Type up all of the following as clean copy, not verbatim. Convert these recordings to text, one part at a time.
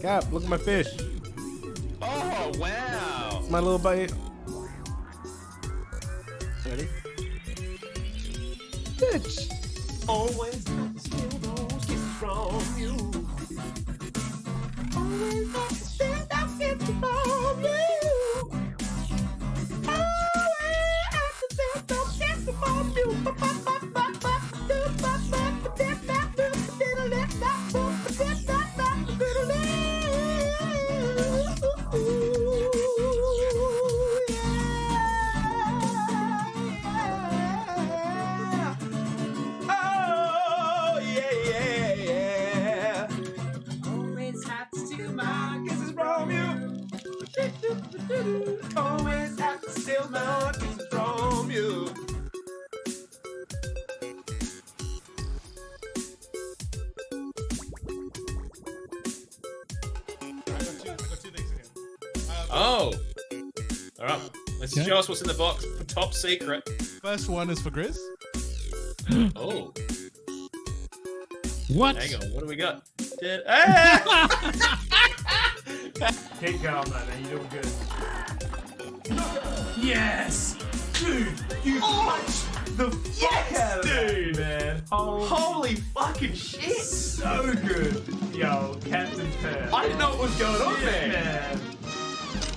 Cap, look at my fish. Oh, wow. My little bite. Ready? Bitch. Always have to steal those kisses from you. Always have to steal those kisses from you. Always have to steal those kisses from you. Always have to steal my kisses from you. Oh, all right. Let's show us what's in the box. Top secret. First one is for Grizz. Oh, What? hang on. What do we got? Keep going, man. You're doing good. Yes, dude. You punched the fuck out of dude, man. Holy fucking shit. So good. Yo, Captain Pearl. I didn't know what was going on there. Man.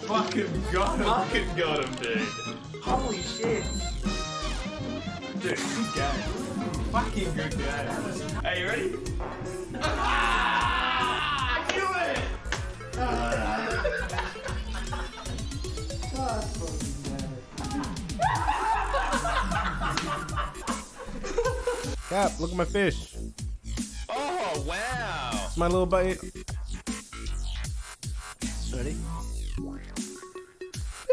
Fucking got him. Fucking got him, dude. Holy shit. Dude, good game. Fucking good game. Are you ready? I knew it! Cap, look at my fish. Oh, wow. My little bite. Ready?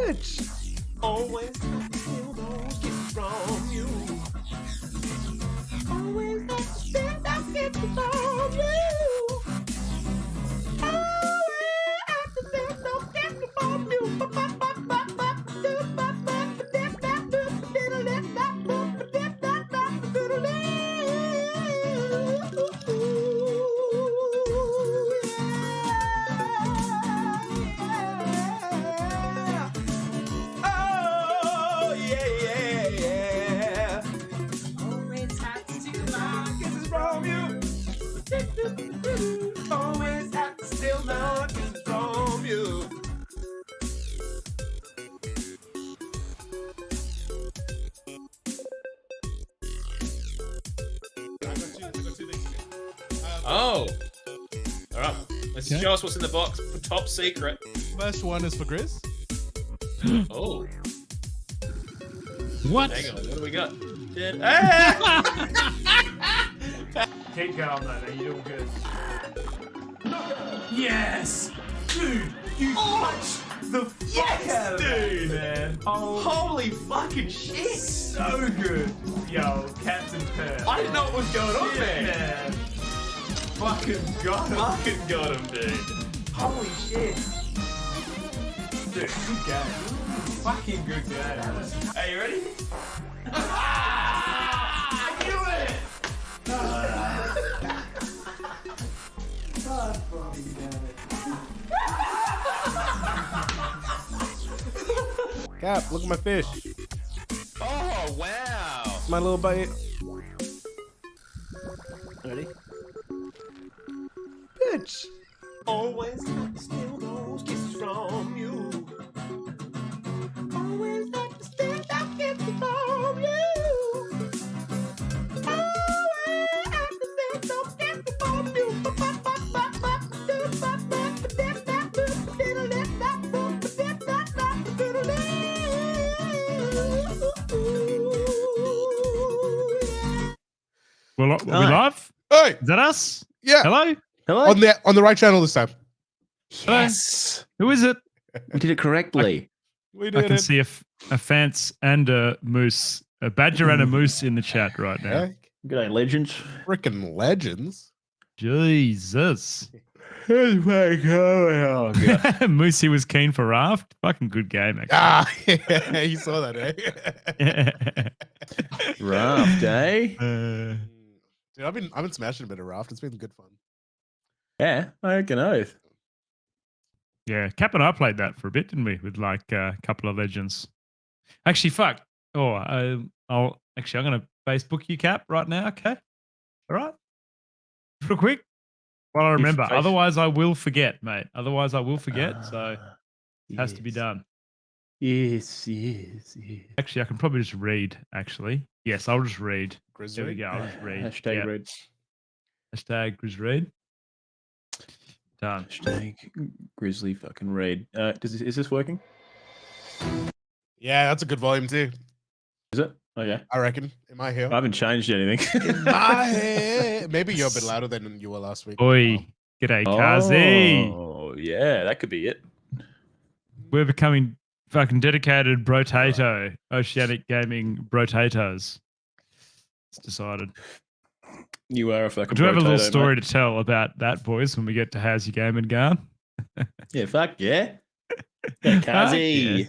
Bitch. Always steal those kisses from you. Always have to steal those kisses from you. Always have to steal those kisses from you. Always have to steal my kisses from you. Oh, all right. Let's show us what's in the box. Top secret. First one is for Grizz. Oh, What? hang on. What do we got? Keep going, man. You're doing good. Yes, dude. You punched the fuck out of dude, man. Holy fucking shit. So good. Yo, Captain Pearl. I didn't know what was going on there. Man. Fucking got him. Fucking got him, dude. Holy shit. Dude, good game. Fucking good game. Are you ready? I knew it! Cap, look at my fish. Oh, wow. My little bite. Ready? Bitch. Always have to steal those kisses from you. Always have to steal those kisses from you. Always have to steal those kisses from you. Well, are we live? Hey. Is that us? Yeah. Hello? Hello? On the right channel this time. Yes. Who is it? We did it correctly. We I did can it. see a fence and a moose, a badger and a moose in the chat right now. Heck, Good day, legends. frickin' legends. Jesus. Oh my god. Moosey was keen for raft. Fucking good game, actually. Ah, yeah, you saw that, eh? Raft, eh? Dude, I've been smashing a bit of raft. It's been good fun. Yeah, I reckon oath. Yeah, Cap and I played that for a bit, didn't we? With like a couple of legends. Actually, fuck. Oh, I'm going to Facebook you, Cap, right now. Okay, all right, real quick. Well, I remember. Otherwise, I will forget, mate. Otherwise, I will forget. So it has to be done. Yes. Actually, I can probably just read. Actually, yes, I'll just read. Grizz There we read? go. I'll just read. Hashtag Yep. read. Hashtag Grizz read. Done. Hashtag grizzly fucking read. Is this working? Yeah, that's a good volume too. Is it? Oh yeah. I reckon. Am I here? I haven't changed anything. In my head. Maybe you're a bit louder than you were last week. Oi, g'day, Kazi. Oh yeah, that could be it. We're becoming fucking dedicated brotato, Oceanic Gaming brotatoes. It's decided. You are a fucking. Do you have a little brotato, story mate. to tell about that, boys, when we get to How's Your Gaming Going? Yeah, fuck yeah. Yeah, Kazi.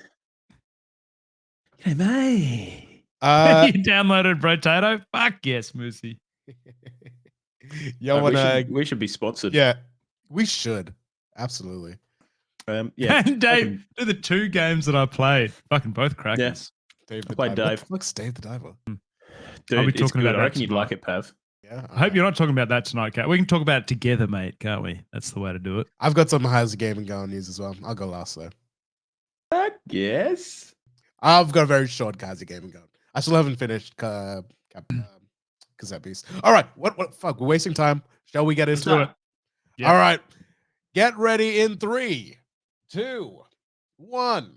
Hey, mate. You downloaded brotato? Fuck yes, Moosey. Yo, We should be sponsored. yeah, we should. Absolutely. Yeah. And Dave, do the 2 games that I played. Fucking both crackers. Dave I played Diver. Dave. What the fuck's Dave the Diver? Dude, I'll be it's talking good. about I that reckon you'd tonight. like it, Pav. Yeah. I hope you're not talking about that tonight, Kat. We can talk about it together, mate, can't we? That's the way to do it. I've got some How's the Gaming Going news as well. I'll go last though. Yes. I've got a very short How's the Gaming Going. I still haven't finished Cassette Beast. All right. What fuck? We're wasting time. Shall we get into it? Yeah. All right. Get ready in 3, 2, 1.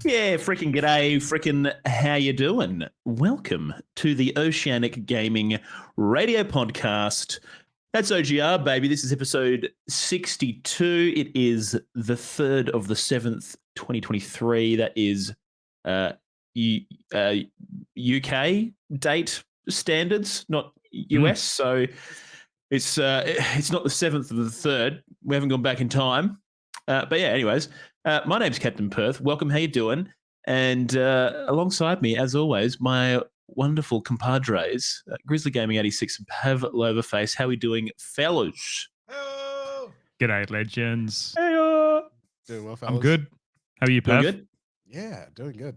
Yeah, freaking g'day, freaking how you doing? Welcome to the Oceanic Gaming Radio Podcast. That's OGR, baby. This is episode 62. It is the 3rd of the 7th, 2023. That is UK date standards, not US. So it's not the 7th of the 3rd. We haven't gone back in time. But yeah, anyways, my name's Captain Perth. Welcome. How you doing? And alongside me, as always, my wonderful compadres, Grizzly Gaming 86 and Pav Loverface. How we doing, fellas? Hello. G'day, legends. Hey, Doing well, fellas. I'm good. How are you, doing Pav? good? Yeah, doing good.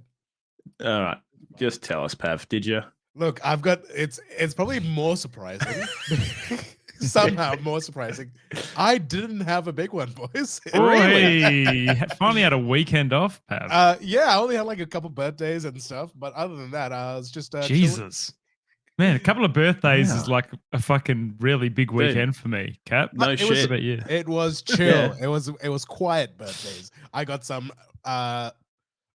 All right. Just tell us, Pav, did you? Look, I've got it's probably more surprising. Somehow more surprising. I didn't have a big one, boys. Oi, finally had a weekend off, Pav. Yeah, I only had like a couple birthdays and stuff, but other than that, I was just chilling. Jesus. Man, a couple of birthdays Yeah. is like a fucking really big weekend for me, Cap. No It shit. was- What about you? It was chill. It was quiet birthdays. I got some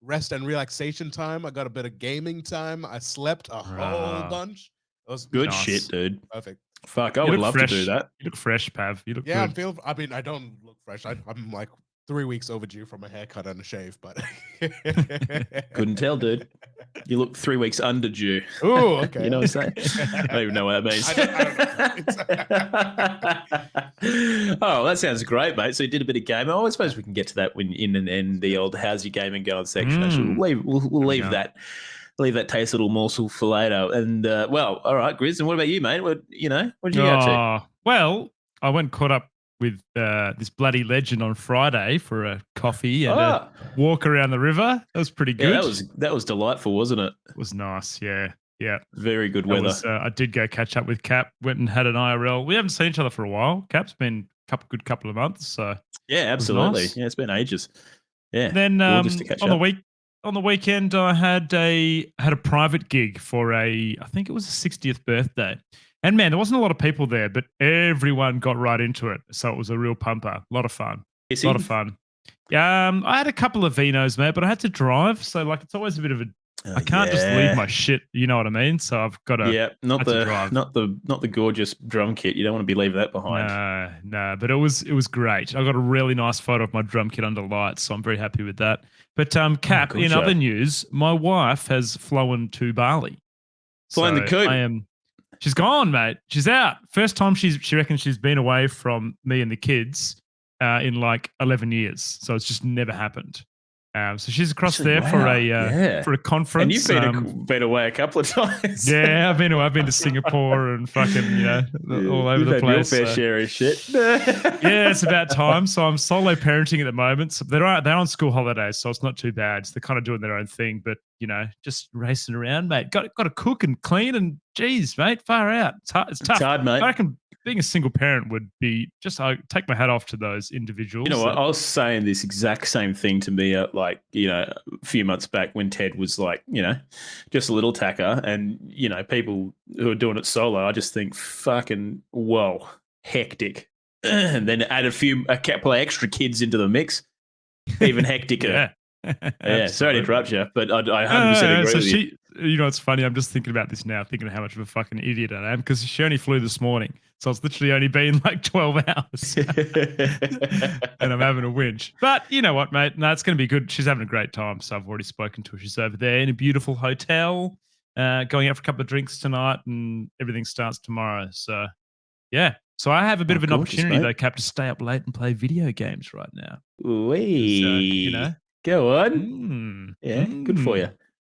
rest and relaxation time. I got a bit of gaming time. I slept a whole Ah. bunch. It was Good Nice. shit, dude. perfect. Fuck, I You would look love fresh. to do that. You look fresh, Pav. You look Yeah, good. I mean, I don't look fresh. I'm like 3 weeks overdue from a haircut and a shave, but Couldn't tell, dude. You look 3 weeks under due. Oh, okay. You know what I'm saying? I don't even know what that means. Oh, that sounds great, mate. So you did a bit of gaming. Oh, I suppose we can get to that when in the old how's your gaming going section. Actually, we'll leave Yeah. that tasty little morsel for later. And well, all right, Grizz. And what about you, mate? What did you get up to? Oh, well, I went and caught up with this bloody legend on Friday for a coffee and a walk around the river. That was pretty good. Yeah, that was delightful, wasn't it? It was nice. Yeah. Yeah. Very good That weather. was, I did go catch up with Cap, went and had an IRL. We haven't seen each other for a while. Cap's been a good couple of months. So Yeah, absolutely. nice. Yeah, it's been ages. Yeah. then gorgeous to catch on up. the weekend, I had a private gig for I think it was a 60th birthday. And man, there wasn't a lot of people there, but everyone got right into it. So it was a real pumper. A lot of fun. Is A lot he? of fun. I had a couple of vinos, mate, but I had to drive. So like it's always a bit of a I can't just leave my shit, you know what I mean? So I've got to Yeah, not had to drive. the gorgeous drum kit. You don't want to be leaving that behind. No, but it was great. I got a really nice photo of my drum kit under lights, so I'm very happy with that. But Cap, good in show. other news, my wife has flown to Bali. Flying the coop. She's gone, mate. She's out. First time she reckons she's been away from me and the kids in like 11 years. So it's just never happened. So she's across Actually, there wow. for a conference. And you've been away a couple of times. Yeah, I've been to Singapore and fucking all over the place. Your fair share of shit. Yeah, it's about time. So I'm solo parenting at the moment. So they're on school holidays, so it's not too bad. So they're kind of doing their own thing, but just racing around, mate. Got to cook and clean, and geez, mate, far out. It's hard. It's tough. It's hard, mate. I reckon being a single parent would be I take my hat off to those individuals. You know what? I was saying this exact same thing to me a few months back when Ted was just a little tacker, and people who are doing it solo, I just think fucking whoa, hectic. And then add a couple of extra kids into the mix, even hecticer. Yeah, sorry to interrupt you, but I 100% agree with you. It's funny. I'm just thinking about this now, thinking of how much of a fucking idiot I am, because she only flew this morning. So it's literally only been like 12 hours. And I'm having a whinge. But you know what, mate? No, it's going to be good. She's having a great time. So I've already spoken to her. She's over there in a beautiful hotel, going out for a couple of drinks tonight, and everything starts tomorrow. So, yeah. So I have a bit of an opportunity, though, Cap, to stay up late and play video games right now. Go on. Good for you.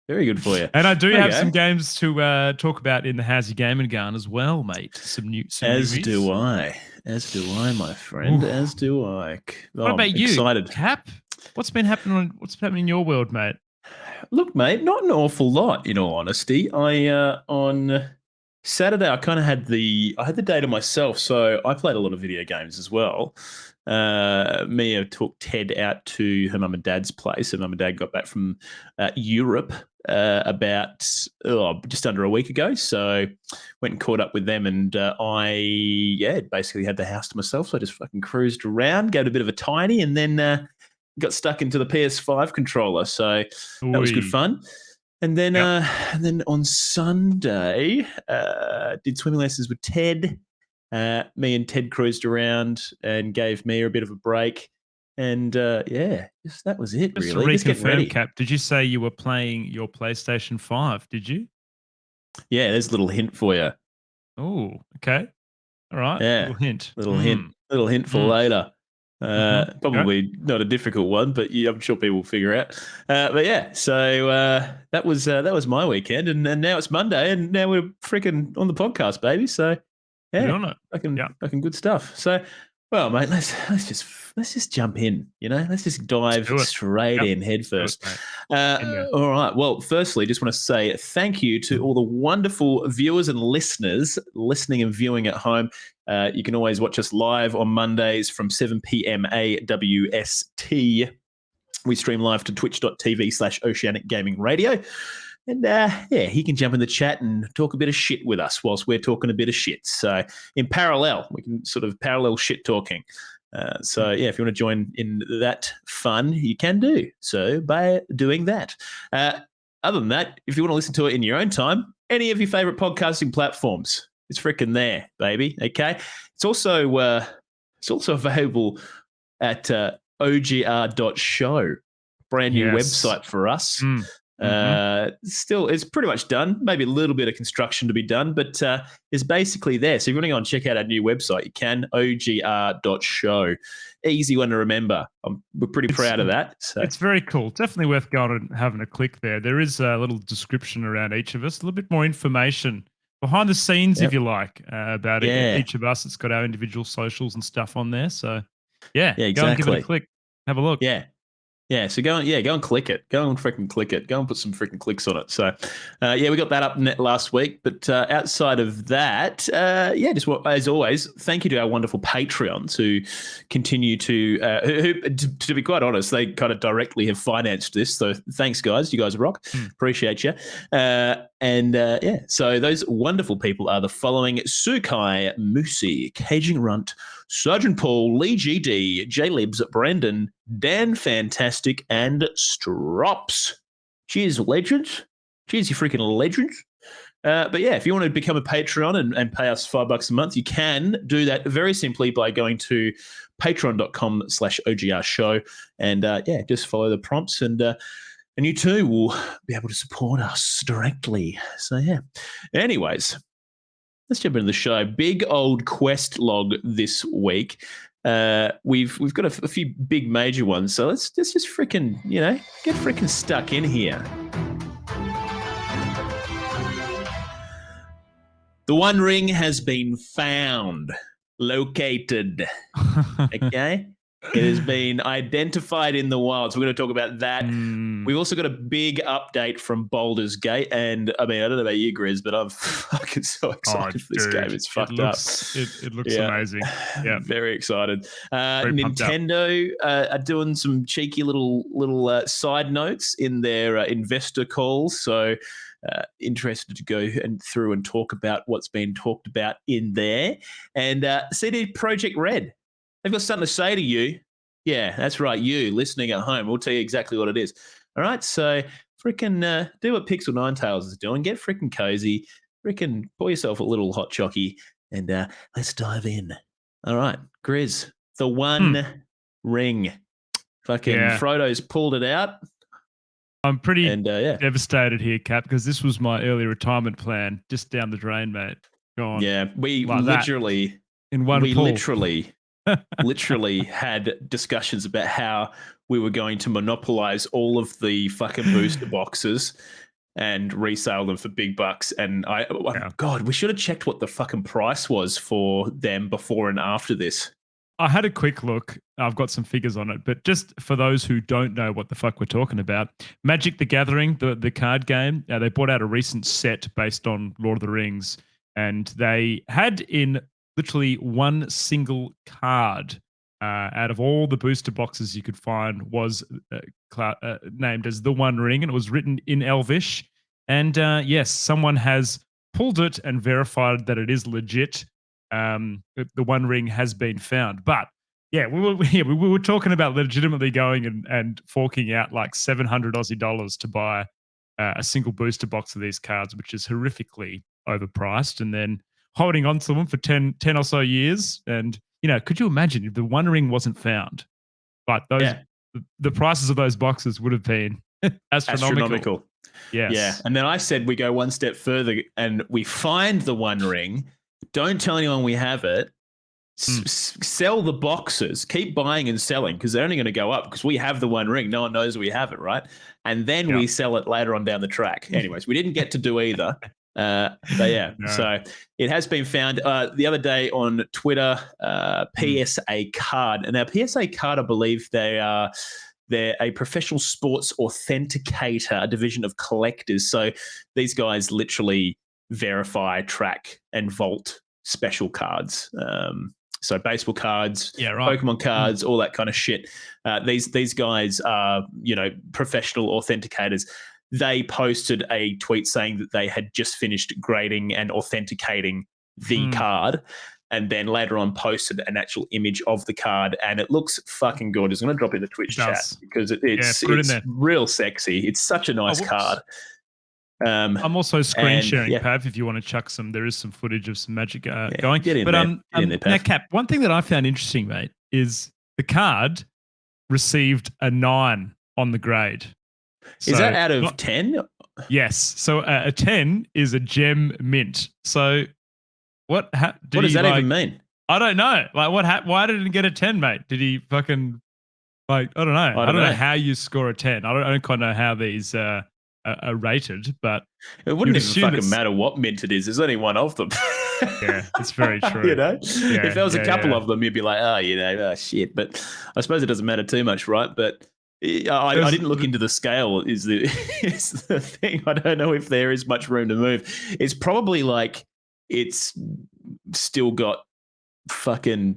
Very good for you. And I do have some games to talk about in the How's Your Gaming Gun as well, mate. Some movies. As do I, my friend. Ooh. As do I. What about you, excited. Cap? What's been happening in your world, mate? Look, mate, not an awful lot, in all honesty. On Saturday, I kind of had the day to myself, so I played a lot of video games as well. Mia took Ted out to her mum and dad's place. Her mum and dad got back from Europe about just under a week ago. So went and caught up with them, and I basically had the house to myself. So I just fucking cruised around, gave it a bit of a tiny, and then got stuck into the PS5 controller. So that was good fun. And then on Sunday, did swimming lessons with Ted. Me and Ted cruised around and gave Mia a bit of a break. And that was it, just really. To reconfirm, Cap, did you say you were playing your PlayStation 5? Did you? Yeah, there's a little hint for you. Oh, okay. All right. Yeah. Little hint for later. Probably not a difficult one, but I'm sure people will figure out. But yeah, so that was my weekend, and now it's Monday, and now we're freaking on the podcast, baby. So yeah, fucking good stuff. So, well, mate, let's just jump in. Let's just dive straight in head first. All right. Well, firstly, just want to say thank you to all the wonderful viewers and listeners listening and viewing at home. You can always watch us live on Mondays from 7 p.m. AWST. We stream live to twitch.tv/Oceanic Gaming Radio. And he can jump in the chat and talk a bit of shit with us whilst we're talking a bit of shit. So in parallel, we can sort of parallel shit talking. If you want to join in that fun, you can do so by doing that. Other than that, if you want to listen to it in your own time, any of your favorite podcasting platforms, it's freaking there, baby. Okay. It's also available at ogr.show, brand new website for us. Still, it's pretty much done. Maybe a little bit of construction to be done, but it's basically there. So if you want to go and check out our new website, you can, ogr.show. Easy one to remember. We're pretty proud of that. So. It's very cool. Definitely worth going and having a click there. There is a little description around each of us, a little bit more information behind the scenes, if you like, about each of us. It's got our individual socials and stuff on there. So exactly. Go and give it a click. Have a look. Yeah, so go and click it. Go and freaking click it. Go and put some freaking clicks on it. So, we got that up last week. But outside of that, as always, thank you to our wonderful Patreons who continue to be quite honest, they kind of directly have financed this. So thanks, guys. You guys rock. Appreciate you. So those wonderful people are the following: Sukai, Moosey, Caging Runt, Sergeant Paul, Lee GD, J Libs, Brandon, Dan Fantastic, and Strops. Cheers, legends. Cheers, you freaking legends. If you want to become a Patreon and pay us $5 a month, you can do that very simply by going to patreon.com/OGR show and just follow the prompts and you too will be able to support us directly. So anyways, let's jump into the show. Big old quest log this week. We've got a few big major ones, so let's just freaking get freaking stuck in here. The One Ring has been found, located. Okay. It has been identified in the wild. So we're going to talk about that. We've also got a big update from Baldur's Gate. And I mean, I don't know about you, Grizz, but I'm fucking so excited for this game. It's fucked up. It looks amazing. Yeah. Very excited. Very Nintendo are doing some cheeky little side notes in their investor calls. So interested to go through and talk about what's been talked about in there. And CD Projekt Red. They've got something to say to you. Yeah, that's right. You listening at home. We'll tell you exactly what it is. All right. So freaking do what Pixel Ninetales is doing. Get freaking cozy. Freaking pour yourself a little hot chockey and let's dive in. All right. Grizz, the One Ring. Fucking Frodo's pulled it out. I'm pretty devastated here, Cap, because this was my early retirement plan. Just down the drain, mate. Gone. Yeah. We like literally in one we pull. literally had discussions about how we were going to monopolize all of the fucking booster boxes and resell them for big bucks. And God, we should have checked what the fucking price was for them before and after this. I had a quick look. I've got some figures on it, but just for those who don't know what the fuck we're talking about, Magic the Gathering, the card game, they brought out a recent set based on Lord of the Rings, and they had in literally one single card out of all the booster boxes you could find was named as the One Ring, and it was written in Elvish. And yes, someone has pulled it and verified that it is legit. The One Ring has been found. But yeah, we were talking about legitimately going and forking out like 700 Aussie dollars to buy a single booster box of these cards, which is horrifically overpriced, and then holding on to them for 10 or so years. And, could you imagine if the One Ring wasn't found? Like the prices of those boxes would have been astronomical. Yes. Yeah. And then I said we go one step further and we find the One Ring. Don't tell anyone we have it. Sell the boxes. Keep buying and selling because they're only going to go up because we have the One Ring. No one knows we have it, right? And then we sell it later on down the track. Anyways, we didn't get to do either. But yeah, so it has been found the other day on Twitter. PSA Card, and now PSA Card, I believe they're a professional sports authenticator, a division of collectors. So these guys literally verify, track, and vault special cards. So baseball cards, Pokemon cards, all that kind of shit. These guys are professional authenticators. They posted a tweet saying that they had just finished grading and authenticating the card, and then later on posted an actual image of the card, and it looks fucking good. I'm going to drop in the Twitch chat because it's real sexy. It's such a nice card. I'm also screen sharing, Pav, if you want to chuck some. There is some footage of some Magic going. Get in there, Pav. Now, Cap, one thing that I found interesting, mate, is the card received a 9 on the grade. Is that out of 10? Yes. So a 10 is a gem mint. So what does that even mean? I don't know. Like why did it get a 10, mate? Did he fucking I don't know. I don't know how you score a 10. I don't quite know how these are rated, but it wouldn't even fucking matter what mint it is. There's only one of them. Yeah, it's very true. If there was a couple of them, you'd be like, shit. But I suppose it doesn't matter too much, right? But I didn't look into the scale. Is the thing? I don't know if there is much room to move. It's probably like it's still got fucking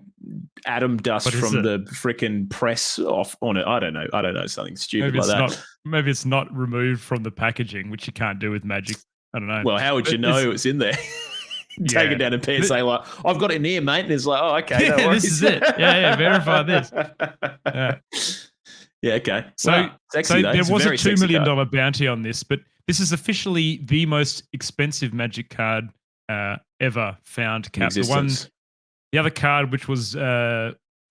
atom dust from the freaking press off on it. I don't know. Something stupid like that. Maybe it's not removed from the packaging, which you can't do with Magic. I don't know. Well, how would you know it's in there? Take it down to PSA like, I've got it in here, mate. And it's like, oh, okay. No worries. This is it. Yeah, verify this. Yeah. Yeah, okay. So there was a $2 million bounty on this, but this is officially the most expensive Magic card ever found, Cap. The other card, which was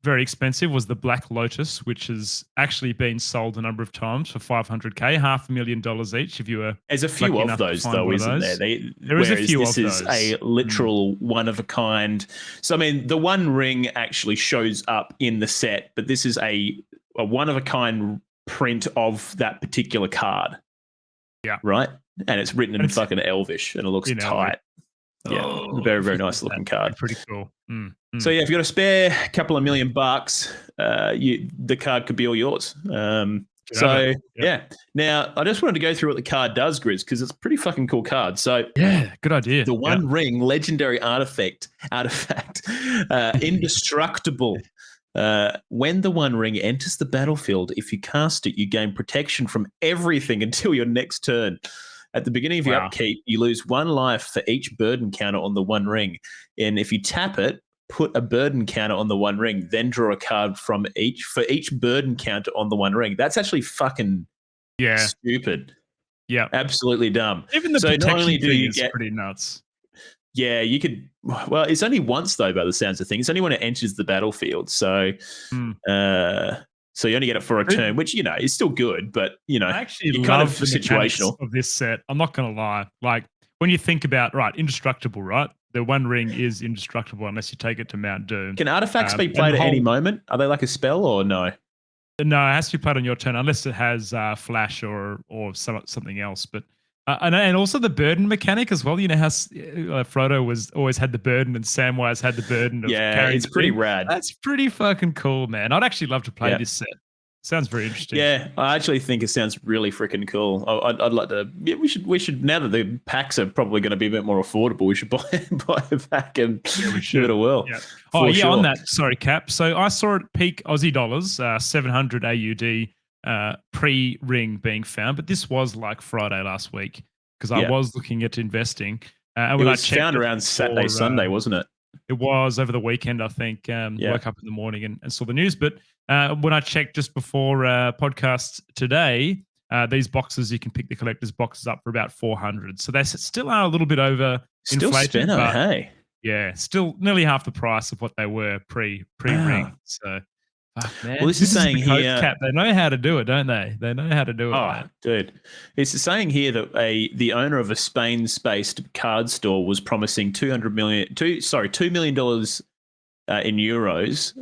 very expensive was the Black Lotus, which has actually been sold a number of times for $500K, $500,000 each. If you were There's a few lucky of enough to those, find though, one of isn't there? those. There is a whereas few this of is those. a literal one of a kind. So, I mean, the One Ring actually shows up in the set, but this is a one of a kind print of that particular card. Yeah. Right? And it's written in fucking Elvish, and it looks tight. Yeah, very, very nice looking card. Pretty cool. So yeah, if you've got a spare couple of $1 million, the card could be all yours. Yeah. Now I just wanted to go through what the card does, Grizz, because it's a pretty fucking cool card. So yeah, good idea. The One Ring legendary artifact, indestructible. When the One Ring enters the battlefield, if you cast it, you gain protection from everything until your next turn. At the beginning of your upkeep, you lose 1 life for each burden counter on the One Ring. And if you tap it, put a burden counter on the One Ring, then draw a card for each burden counter on the One Ring. That's actually fucking stupid. Yeah. Absolutely dumb. Even the protection thing is pretty nuts. Yeah, you could. Well, it's only once, though, by the sounds of things. It's only when it enters the battlefield. So, so you only get it for a turn, which, is still good, but, I actually you're love kind of the situational of this set. I'm not going to lie. Like, when you think about, indestructible, right? The One Ring is indestructible unless you take it to Mount Doom. Can artifacts be played at any moment? Are they like a spell or no? No, it has to be played on your turn unless it has flash or something else. But and also the burden mechanic as well. You know how Frodo always had the burden and Samwise had the burden of carrying. It's pretty rad. That's pretty fucking cool, man. I'd actually love to play this set. Sounds very interesting. Yeah, I actually think it sounds really freaking cool. I'd like to. Yeah, we should. Now that the packs are probably going to be a bit more affordable, we should buy a pack and give it a whirl. Yeah. On that. Sorry, Cap. So I saw it peak Aussie dollars, 700 AUD pre-ring being found, but this was like Friday last week because I was looking at investing. And when it was found around Saturday, Sunday, wasn't it? It was over the weekend, I think. Woke up in the morning and saw the news, but. When I checked just before podcast today, these boxes, you can pick the collector's boxes up for about 400. So they still are a little bit over inflated. Still hey? Yeah, still nearly half the price of what they were pre-ring. So, man. Well, this is saying here... Cap. They know how to do it, don't they? They know how to do it. Oh, man. Dude. It's saying here that the owner of a Spain-based card store was promising $2 million in euros,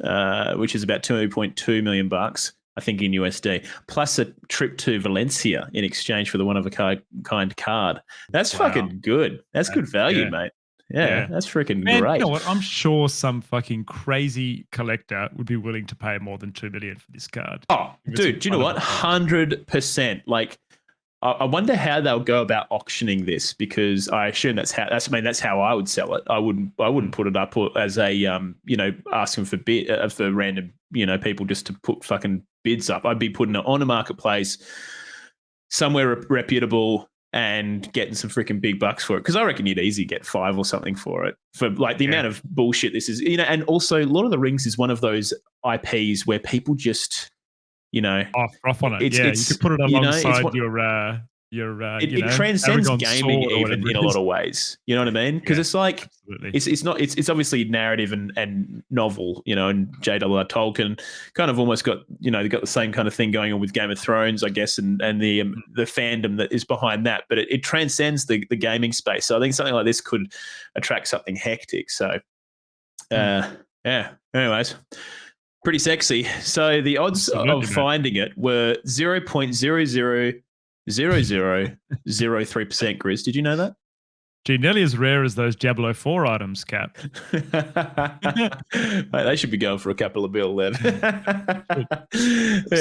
which is about 2.2 million bucks, I think, in USD, plus a trip to Valencia in exchange for the one of a kind card. That's fucking good. That's good value, mate. Yeah, that's freaking great. You know what? I'm sure some fucking crazy collector would be willing to pay more than $2 million for this card. Oh, dude, do you know what? 100%. Like, I wonder how they'll go about auctioning this, because I assume that's how I would sell it. I wouldn't put it up as a asking for random people just to put fucking bids up. I'd be putting it on a marketplace somewhere reputable and getting some freaking big bucks for it, because I reckon you'd easily get 5 or something for it, for like the amount of bullshit this is. And also Lord of the Rings is one of those IPs where people just off on it. You could put it alongside it transcends Aragorn's gaming even in a lot of ways. You know what I mean? Because it's like it's obviously narrative and novel. And J.R.R. Tolkien kind of almost got they got the same kind of thing going on with Game of Thrones, I guess, and the fandom that is behind that. But it transcends the gaming space. So I think something like this could attract something hectic. So anyways. Pretty sexy. So the odds of finding it were 0.000003%, Grizz. Did you know that? Gee, nearly as rare as those Diablo 4 items, Cap. Mate, they should be going for a couple of bill then. There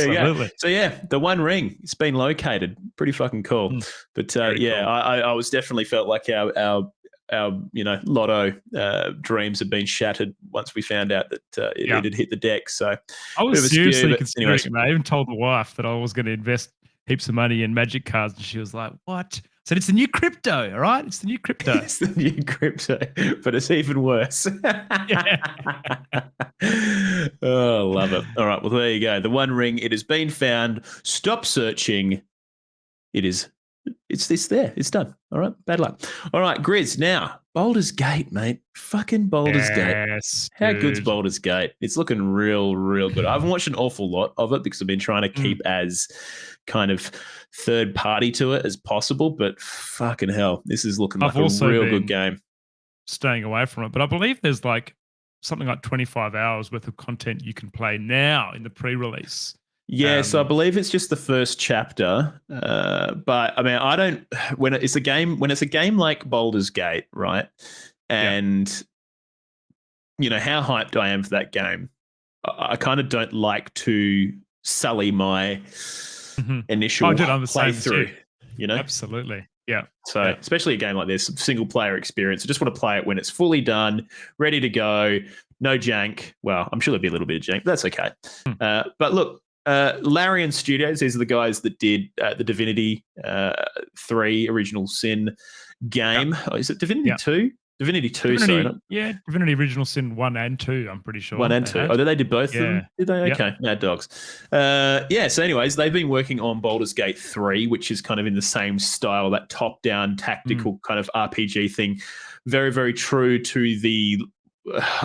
you go. So the One Ring, it's been located. Pretty fucking cool. But cool. I was definitely felt like our lotto dreams had been shattered once we found out that it had hit the deck. So I was seriously considering it. I even told the wife that I was going to invest heaps of money in magic cards, and she was like, "What?" I said, "It's the new crypto, all right? It's the new crypto." It's the new crypto, but it's even worse. Oh, love it. All right, well, there you go. The One Ring, it has been found. Stop searching. It is It's there. It's done. All right. Bad luck. All right, Grizz. Now, Baldur's Gate, mate. Fucking Baldur's Gate. Yes, How good's dude. Baldur's Gate? It's looking real, real good. I haven't watched an awful lot of it because I've been trying to keep as kind of third party to it as possible. But fucking hell, this is looking like I've also a real been good game. staying away from it, but I believe there's like something like 25 hours worth of content you can play now in the pre-release. Yeah, so I believe it's just the first chapter. But I mean, I don't when it's a game like Baldur's Gate, right? And you know how hyped I am for that game. I kind of don't like to sully my initial playthrough. You know, absolutely, yeah. So especially a game like this, single player experience. I just want to play it when it's fully done, ready to go, no jank. Well, I'm sure there'll be a little bit of jank, but that's okay. But look. Larian Studios, these are the guys that did the Divinity 3 Original Sin game. Oh, is it Divinity 2? Divinity 2, sorry. Divinity Original Sin 1 and 2, I'm pretty sure. 1 and 2. Oh, did they do both of them? Did they? Okay, Mad Dogs. So anyways, they've been working on Baldur's Gate 3, which is kind of in the same style, that top-down tactical kind of RPG thing. Very, very true to the,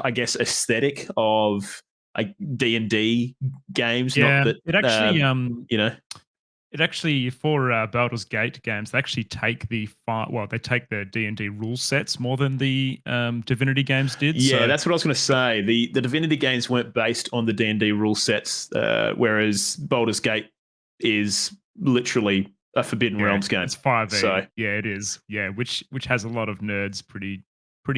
I guess, aesthetic of like D&D games. Yeah, not that, it actually, you know, it actually for Baldur's Gate games, they actually take they take the D&D rule sets more than the Divinity games did. Yeah, so. that's what I was going to say. The Divinity games weren't based on the D&D rule sets, whereas Baldur's Gate is literally a Forbidden Realms game. It's 5e. So yeah, it is. Yeah, which has a lot of nerds pretty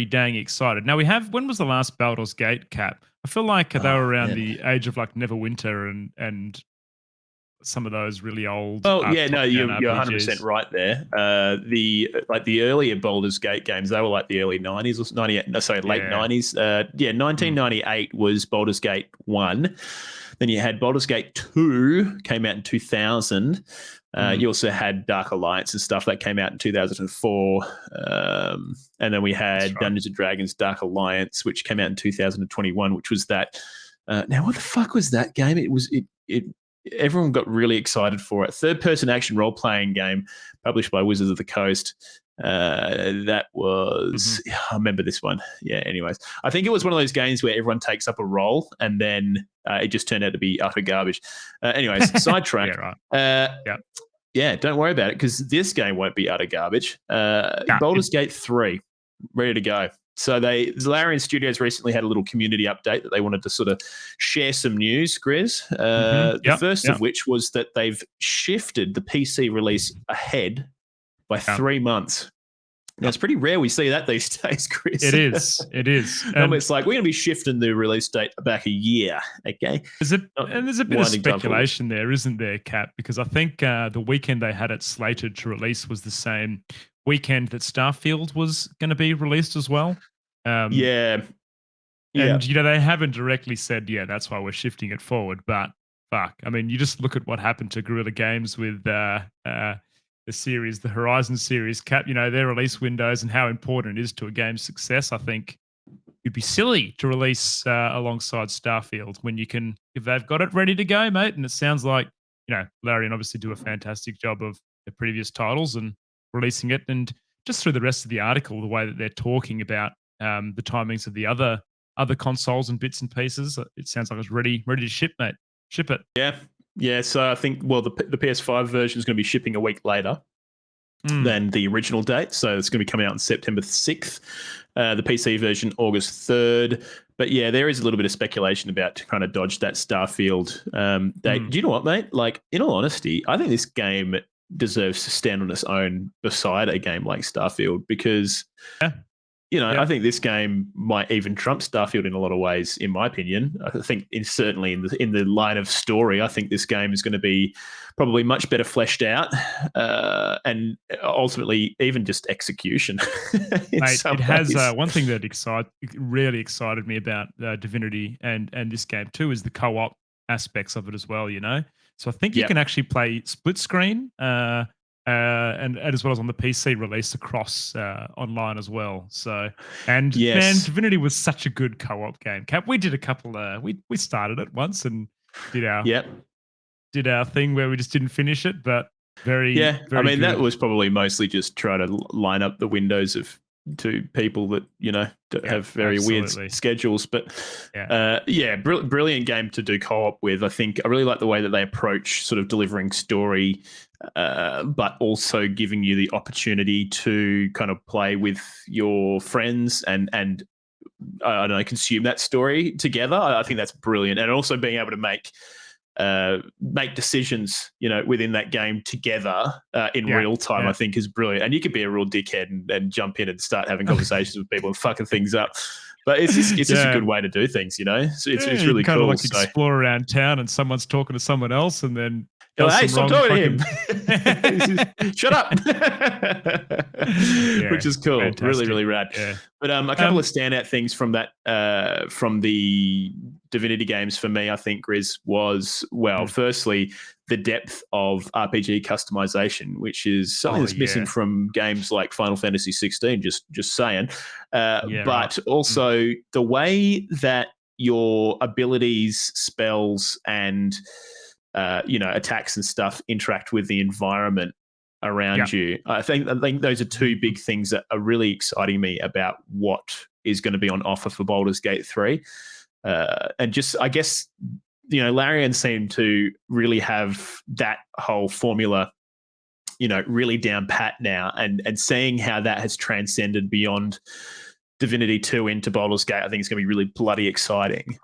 dang excited. Now when was the last Baldur's Gate, Cap? I feel like they were around the age of like Neverwinter and some of those really old. Oh yeah, no, you're 100% right there. The earlier Baldur's Gate games, they were like the early 90s or 98. No, sorry, late 90s. 1998 was Baldur's Gate 1. Then you had Baldur's Gate 2 came out in 2000. You also had Dark Alliance and stuff that came out in 2004. And then we had Dungeons & Dragons Dark Alliance, which came out in 2021, which was that. Now, what the fuck was that game? Everyone got really excited for it. Third-person action role-playing game published by Wizards of the Coast. That was I remember this one. Yeah, anyways. I think it was one of those games where everyone takes up a role and then it just turned out to be utter garbage. Anyways, sidetrack. Yeah, don't worry about it because this game won't be utter garbage. Baldur's Gate 3, ready to go. So Larian Studios recently had a little community update that they wanted to sort of share some news, Grizz. The first of which was that they've shifted the PC release ahead by 3 months. Now, it's pretty rare we see that these days, Chris. It is. It's like we're going to be shifting the release date back a year, okay? There's a bit of speculation there, isn't there, Cap? Because I think the weekend they had it slated to release was the same weekend that Starfield was going to be released as well. And, they haven't directly said, that's why we're shifting it forward. But, fuck, I mean, you just look at what happened to Guerrilla Games with the Horizon series, Cap, their release windows and how important it is to a game's success. I think it'd be silly to release alongside Starfield when you can, if they've got it ready to go, mate. And it sounds like, Larian obviously do a fantastic job of the previous titles and releasing it. And just through the rest of the article, the way that they're talking about the timings of the other consoles and bits and pieces, it sounds like it's ready to ship, mate. Ship it. Yeah, so I think, the PS5 version is going to be shipping a week later than the original date. So it's going to be coming out on September 6th. The PC version, August 3rd. But yeah, there is a little bit of speculation about to kind of dodge that Starfield date. Do you know what, mate? Like, in all honesty, I think this game deserves to stand on its own beside a game like Starfield because... I think this game might even trump Starfield in a lot of ways, in my opinion. I think certainly in the line of story, I think this game is going to be probably much better fleshed out and ultimately even just execution. Mate, it has one thing that really excited me about Divinity and this game too is the co-op aspects of it as well, So I think you can actually play split screen and as well as on the PC release across online as well. So, man, Divinity was such a good co-op game. Cap, we did a couple. We started it once and did our thing where we just didn't finish it, but Very, I mean, good. that was probably mostly just trying to line up the windows of to people that have very weird schedules. But brilliant game to do co-op with. I think I really like the way that they approach sort of delivering story, but also giving you the opportunity to kind of play with your friends and I don't know, consume that story together. I think that's brilliant, and also being able to make decisions, within that game together in real time, I think is brilliant. And you could be a real dickhead and jump in and start having conversations with people and fucking things up. But it's just a good way to do things, It's really kind cool. of like explore around town and someone's talking to someone else and then hey, stop talking to him. Shut up. Which is cool. Fantastic. Really, really rad. Yeah. But a couple of standout things from that, from the Divinity games for me, I think, Grizz, was, firstly, the depth of RPG customization, which is something that's missing from games like Final Fantasy 16, just saying. But also the way that your abilities, spells, and attacks and stuff interact with the environment around you. I think those are two big things that are really exciting me about what is going to be on offer for Baldur's Gate 3. And just, I guess, Larian seemed to really have that whole formula, really down pat now, and seeing how that has transcended beyond Divinity 2 into Baldur's Gate, I think it's going to be really bloody exciting.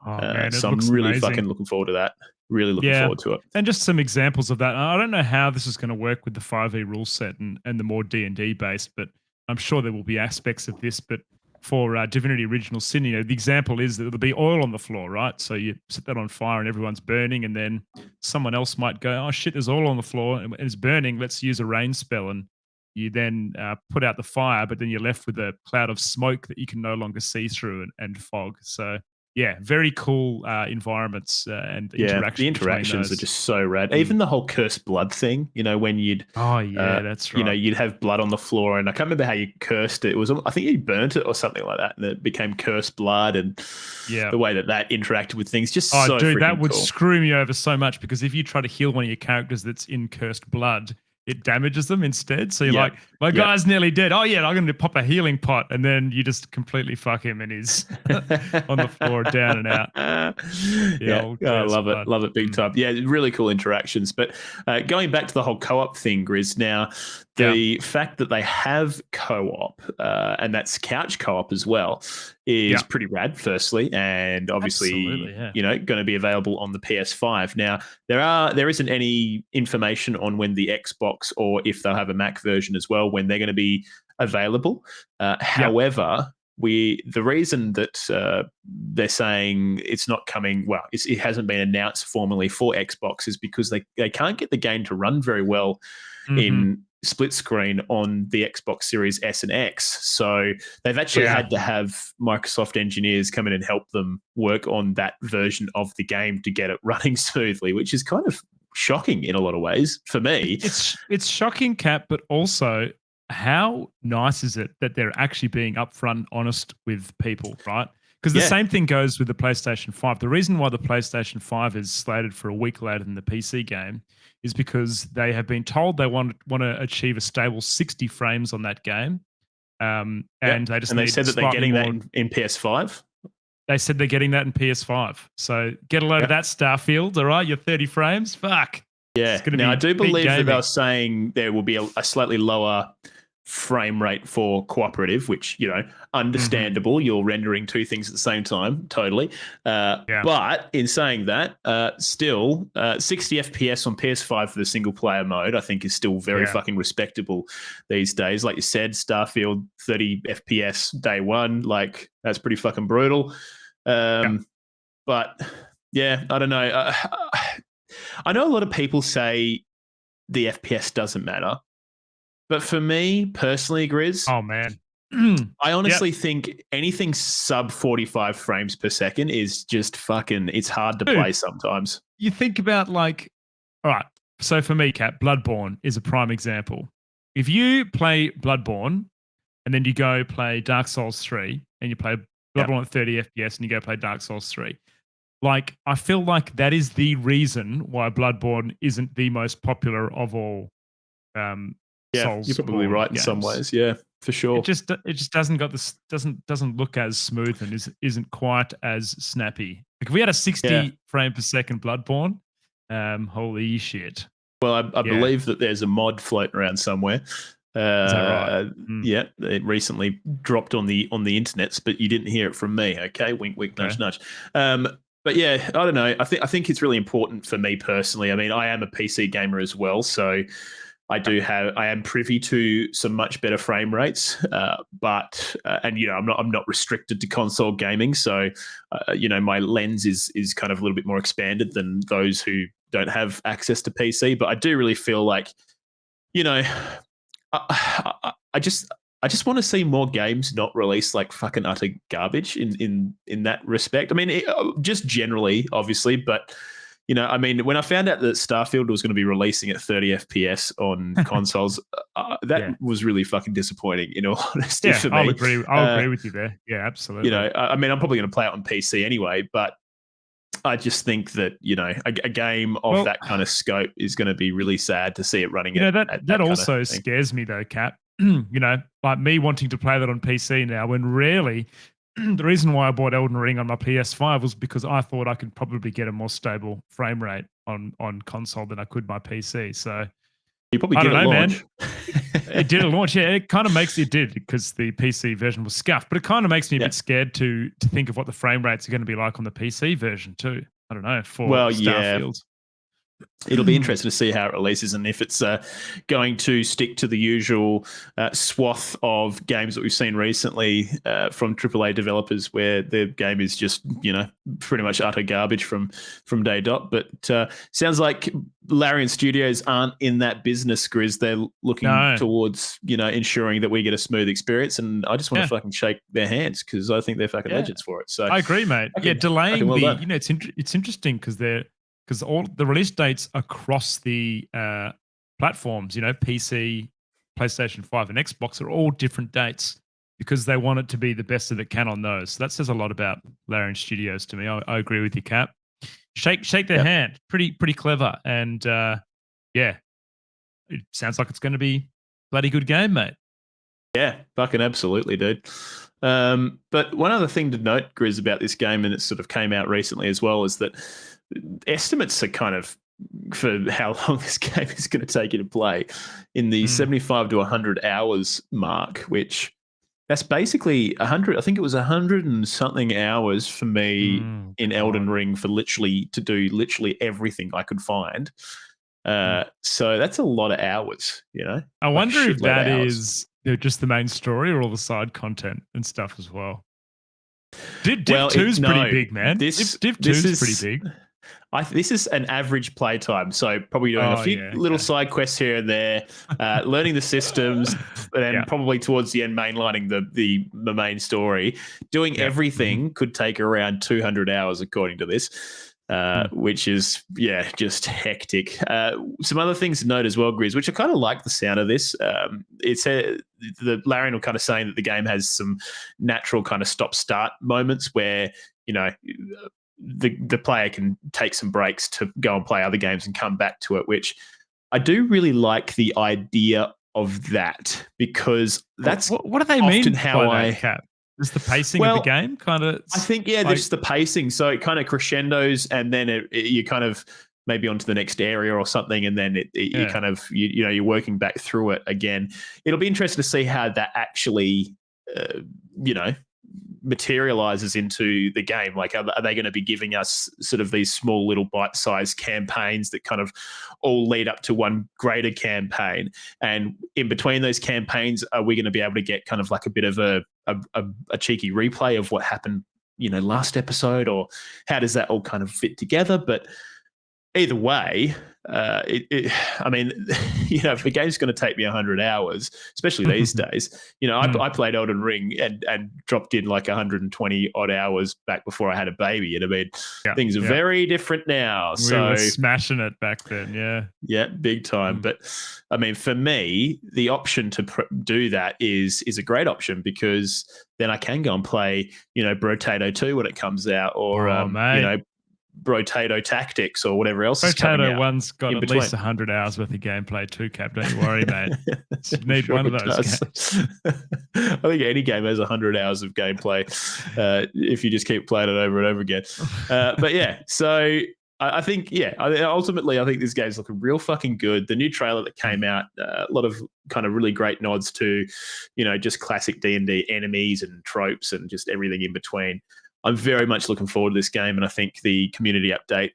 So I'm really fucking looking forward to that. Really looking forward to it. And just some examples of that. I don't know how this is going to work with the 5e rule set and the more D&D based, but I'm sure there will be aspects of this. But for Divinity Original Sin, the example is that there'll be oil on the floor, right? So you set that on fire and everyone's burning, and then someone else might go, oh shit, there's oil on the floor and it's burning. Let's use a rain spell. And you then put out the fire, but then you're left with a cloud of smoke that you can no longer see through and fog. So very cool environments and interactions. The interactions are just so rad. Even the whole cursed blood thing, when you'd that's right. You'd have blood on the floor, and I can't remember how you cursed it. It was, I think you burnt it or something like that, and it became cursed blood. And the way that interacted with things, just so dude, that would cool. screw me over so much, because if you try to heal one of your characters that's in cursed blood, it damages them instead. So you're like, my guy's nearly dead. Oh yeah, I'm going to pop a healing pot, and then you just completely fuck him, and he's on the floor, down and out. I love it. Love it big time. Yeah, really cool interactions. But going back to the whole co-op thing, Grizz, now the fact that they have co-op, and that's couch co-op as well, is pretty rad, firstly, and obviously going to be available on the PS5. Now there isn't any information on when the Xbox, or if they'll have a Mac version as well, when they're going to be available. However, the reason that they're saying it's not coming, it hasn't been announced formally for Xbox, is because they can't get the game to run very well in split screen on the Xbox Series S and X. So they've actually had to have Microsoft engineers come in and help them work on that version of the game to get it running smoothly, which is kind of shocking in a lot of ways for me. It's shocking, Cap, but also how nice is it that they're actually being upfront, honest with people, right? Because the same thing goes with the PlayStation 5. The reason why the PlayStation 5 is slated for a week later than the PC game is because they have been told they want to achieve a stable 60 frames on that game. And they said that they're getting that in PS5. They said they're getting that in PS5. So get a load of that, Starfield. All right, your 30 frames. Fuck. Yeah. Now, I do believe that they were saying there will be a slightly lower frame rate for cooperative, which, understandable. You're rendering two things at the same time. Totally. But in saying that, still 60 FPS on PS5 for the single player mode, I think is still very fucking respectable these days. Like you said, Starfield 30 FPS day one, like that's pretty fucking brutal. But I don't know. I know a lot of people say the FPS doesn't matter. But for me personally, Grizz, oh man, I honestly think anything sub 45 frames per second is just fucking, it's hard to play sometimes. You think about all right, so for me, Kat, Bloodborne is a prime example. If you play Bloodborne and then you go play Dark Souls 3 and you play Bloodborne at 30 FPS and you go play Dark Souls 3, I feel like that is the reason why Bloodborne isn't the most popular of all Yeah, you're probably right in some ways. Yeah, for sure. It just doesn't got this doesn't look as smooth and isn't quite as snappy. Like if we had a 60 frame per second Bloodborne, holy shit. Well, I believe that there's a mod floating around somewhere. Is that right? Yeah, it recently dropped on the internets, but you didn't hear it from me. Okay, wink, wink, nudge, nudge. But yeah, I don't know. I think it's really important for me personally. I mean, I am a PC gamer as well, so I am privy to some much better frame rates, but I'm not restricted to console gaming, so my lens is kind of a little bit more expanded than those who don't have access to PC. But I do really feel like, I just want to see more games not release like fucking utter garbage in that respect. I mean, just generally, obviously, but. I mean, when I found out that Starfield was going to be releasing at 30 FPS on consoles, that was really fucking disappointing, in all honesty, for me. I'll agree with you there. Yeah, absolutely. I mean, I'm probably going to play it on PC anyway, but I just think that, a game of that kind of scope is going to be really sad to see it running. That also scares me though, Cap. Like me wanting to play that on PC now, when rarely. The reason why I bought Elden Ring on my PS5 was because I thought I could probably get a more stable frame rate on console than I could my PC. So you probably did at launch. Man. It did at launch. Yeah, it kind of makes it did because the PC version was scuffed. But it kind of makes me a bit scared to think of what the frame rates are going to be like on the PC version too. I don't know. For Starfield. It'll be interesting to see how it releases and if it's going to stick to the usual swath of games that we've seen recently from AAA developers where their game is just, pretty much utter garbage from day dot. But sounds like Larian Studios aren't in that business, Grizz. They're looking towards, ensuring that we get a smooth experience. And I just want to fucking shake their hands because I think they're fucking legends for it. So I agree, mate. Delaying it's interesting because all the release dates across the platforms, PC, PlayStation 5, and Xbox are all different dates because they want it to be the best that it can on those. So that says a lot about Larian Studios to me. I agree with you, Cap. Shake their hand. Pretty clever. And it sounds like it's going to be a bloody good game, mate. Yeah, fucking absolutely, dude. But one other thing to note, Grizz, about this game, and it sort of came out recently as well, is that estimates are kind of for how long this game is going to take you to play in the 75 to 100 hours mark, which that's basically 100. I think it was 100 and something hours for me in Elden Ring for literally everything I could find. So that's a lot of hours, I wonder if that is just the main story or all the side content and stuff as well. Div 2's pretty big, man. Div 2's pretty big. This is an average playtime, so probably doing a few little side quests here and there, learning the systems, and then probably towards the end mainlining the main story. Doing everything could take around 200 hours, according to this, which is just hectic. Some other things to note as well, Grizz, which I kind of like the sound of this. It's the Larian were kind of saying that the game has some natural kind of stop-start moments where the player can take some breaks to go and play other games and come back to it, which I do really like the idea of that because that's what do they mean by that, Cap? Is the pacing of the game kind of? I think there's the pacing, so it kind of crescendos and then you kind of maybe onto the next area or something, and then you kind of you're working back through it again. It'll be interesting to see how that actually materializes into the game. Like, are they going to be giving us sort of these small little bite-sized campaigns that kind of all lead up to one greater campaign? And in between those campaigns, are we going to be able to get kind of like a bit of a cheeky replay of what happened, last episode, or how does that all kind of fit together? But either way, I mean, if a game's going to take me 100 hours, especially these days, I played Elden Ring and dropped in like 120 odd hours back before I had a baby. And I mean, things are very different now. We were smashing it back then. Yeah, big time. But I mean, for me, the option to do that is a great option because then I can go and play, Brotato 2 when it comes out, or Potato Tactics or whatever else is coming Potato out. One's got in at between. least 100 hours worth of gameplay too, Cap. Don't you worry, mate. You need Sure one of it those does. games. I think any game has 100 hours of gameplay if you just keep playing it over and over again. But yeah, so I think, ultimately, I think this game's looking real fucking good. The new trailer that came out, a lot of kind of really great nods to, just classic D&D enemies and tropes and just everything in between. I'm very much looking forward to this game, and I think the community update,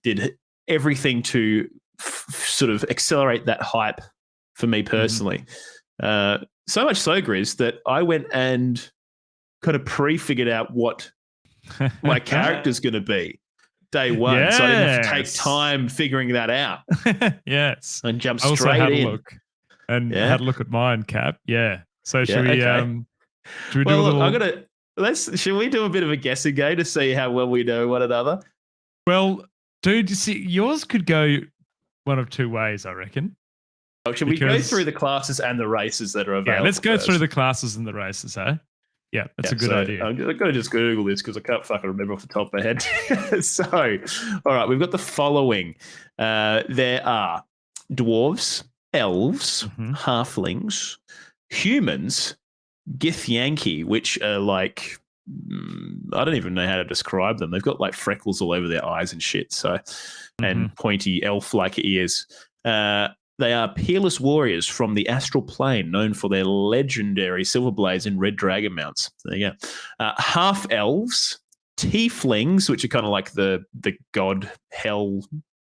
did everything to sort of accelerate that hype for me personally. So much so, Grizz, that I went and kind of pre-figured out what my character's going to be day one, so I didn't have to take time figuring that out. Yes, and jump I also straight had in. a look and had a look at mine, Cap. Yeah. So should we? Okay. Should we do a little? Should we do a bit of a guessing game to see how well we know one another? Well, dude, you see, yours could go one of two ways, I reckon. Should we go through the classes and the races that are available? Yeah, let's go first? through the classes and the races, eh? Yeah, that's a good idea. I'm going to just Google this because I can't fucking remember off the top of my head. So, all right, we've got the following. There are dwarves, elves, halflings, humans, Githyanki, which are like, I don't even know how to describe them. They've got like freckles all over their eyes and shit. So, and pointy elf-like ears. They are peerless warriors from the astral plane, known for their legendary silver blades and red dragon mounts. There you go. Half elves, tieflings, which are kind of like the god hell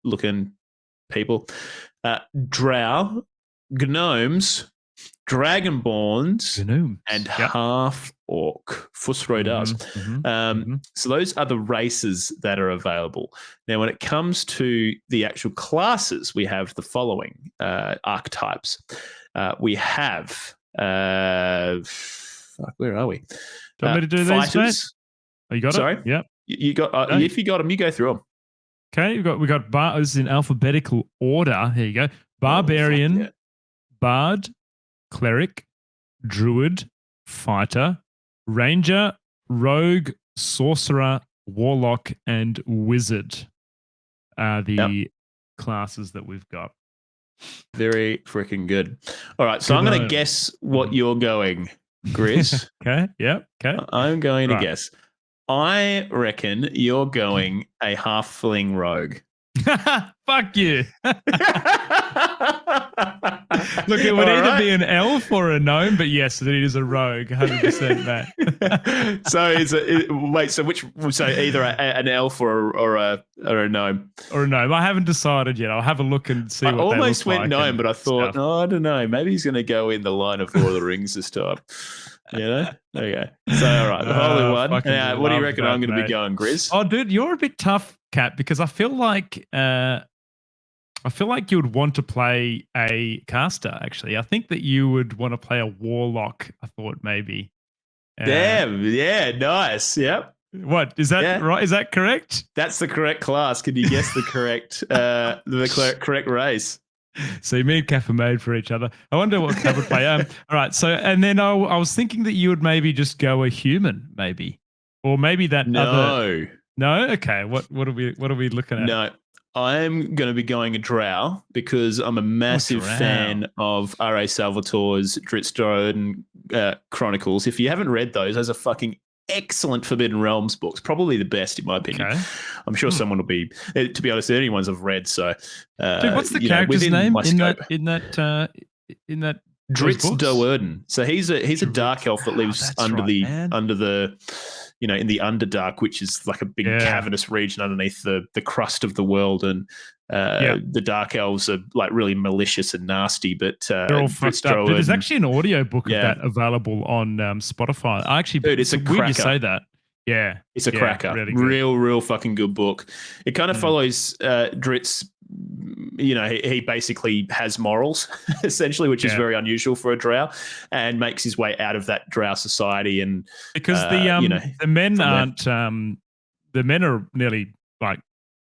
looking people. Drow, gnomes, dragonborns, and half orc. Fusro does. So those are the races that are available. Now, when it comes to the actual classes, we have the following archetypes. We have where are we? Do you want me to do these, mate? Oh, you got Sorry? it? Yep. You got if you got them, you go through them. Okay, we got this is in alphabetical order. Here you go. Barbarian, bard, cleric, druid, fighter, ranger, rogue, sorcerer, warlock, and wizard are the classes that we've got. Very freaking good. All right, so I'm going to guess what you're going, Grizz. Okay, yep, okay. I'm going to guess. I reckon you're going a halfling rogue. Fuck you. Look, it would either be an elf or a gnome, but yes, it is a rogue, 100% that. So either an elf or a gnome? Or a gnome. I haven't decided yet. I'll have a look and see what they look like. I almost went gnome, but I thought, I don't know. Maybe he's going to go in the line of Lord of the Rings this time. Okay. So, all right, the holy one. What do you reckon I'm going to be going, Grizz? Oh, dude, you're a bit tough, Cat, because I feel like you would want to play a caster. Actually, I think that you would want to play a warlock. I thought maybe. Damn! Yeah, nice. Yep. What is that? Right? Is that correct? That's the correct class. Can you guess the correct correct race? So me and Kath are made for each other. I wonder what Kath would play. All right. So, and then I was thinking that you would maybe just go a human, maybe, or maybe that other. No. Okay. What are we looking at? No, I'm going to be going a drow because I'm a massive fan of R.A. Salvatore's Dritz Chronicles. If you haven't read those are fucking excellent Forbidden Realms books, probably the best in my opinion. Okay. I'm sure someone will be. To be honest, they're the only ones I've read. So, dude, what's the character's name in that? Dritz Do'Urden. So he's a dark elf that lives under the in the Underdark, which is like a big cavernous region underneath the crust of the world, and the dark elves are like really malicious and nasty, but they're all fucked up. Dude, there's actually an audio book of that available on Spotify. I actually, dude, it's a cracker. Weird you say that. Yeah, it's a cracker. Really real fucking good book. It kind of follows Dritz. He basically has morals, essentially, which is very unusual for a drow, and makes his way out of that drow society. And because the men aren't, the men are nearly like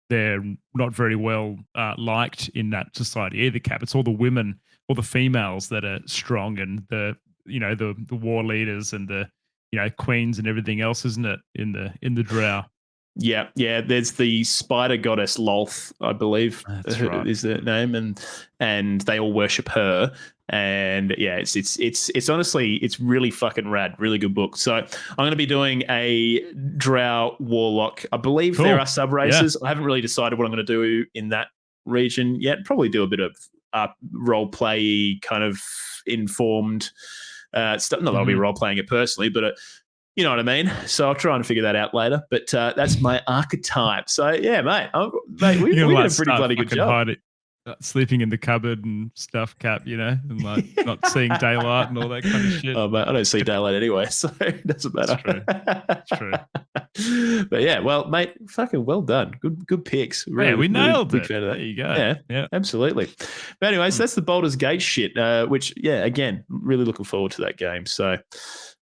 they're not very well liked in that society either. Cap, it's all the women, all the females that are strong, and the war leaders and the queens and everything else, isn't it? In the drow. Yeah, yeah. There's the spider goddess Lolth, I believe, That's right. is the name, and they all worship her. And yeah, it's honestly, it's really fucking rad. Really good book. So I'm going to be doing a Drow Warlock. I believe Cool. there are sub races. Yeah. I haven't really decided what I'm going to do in that region yet. Probably do a bit of role play kind of informed stuff. Not that I'll be role playing it personally, but you know what I mean? So I'll try and figure that out later. But that's my archetype. So yeah, mate. We did a pretty bloody good job. Hide it, sleeping in the cupboard and stuff, Cap, you know, and like not seeing daylight and all that kind of shit. Oh, mate, I don't see daylight anyway, so it doesn't matter. It's true. But yeah, well, mate, fucking well done. Good picks. Really, we nailed big it. fan of that. There you go. Yeah, absolutely. But anyways, that's the Baldur's Gate shit, which, yeah, again, really looking forward to that game. So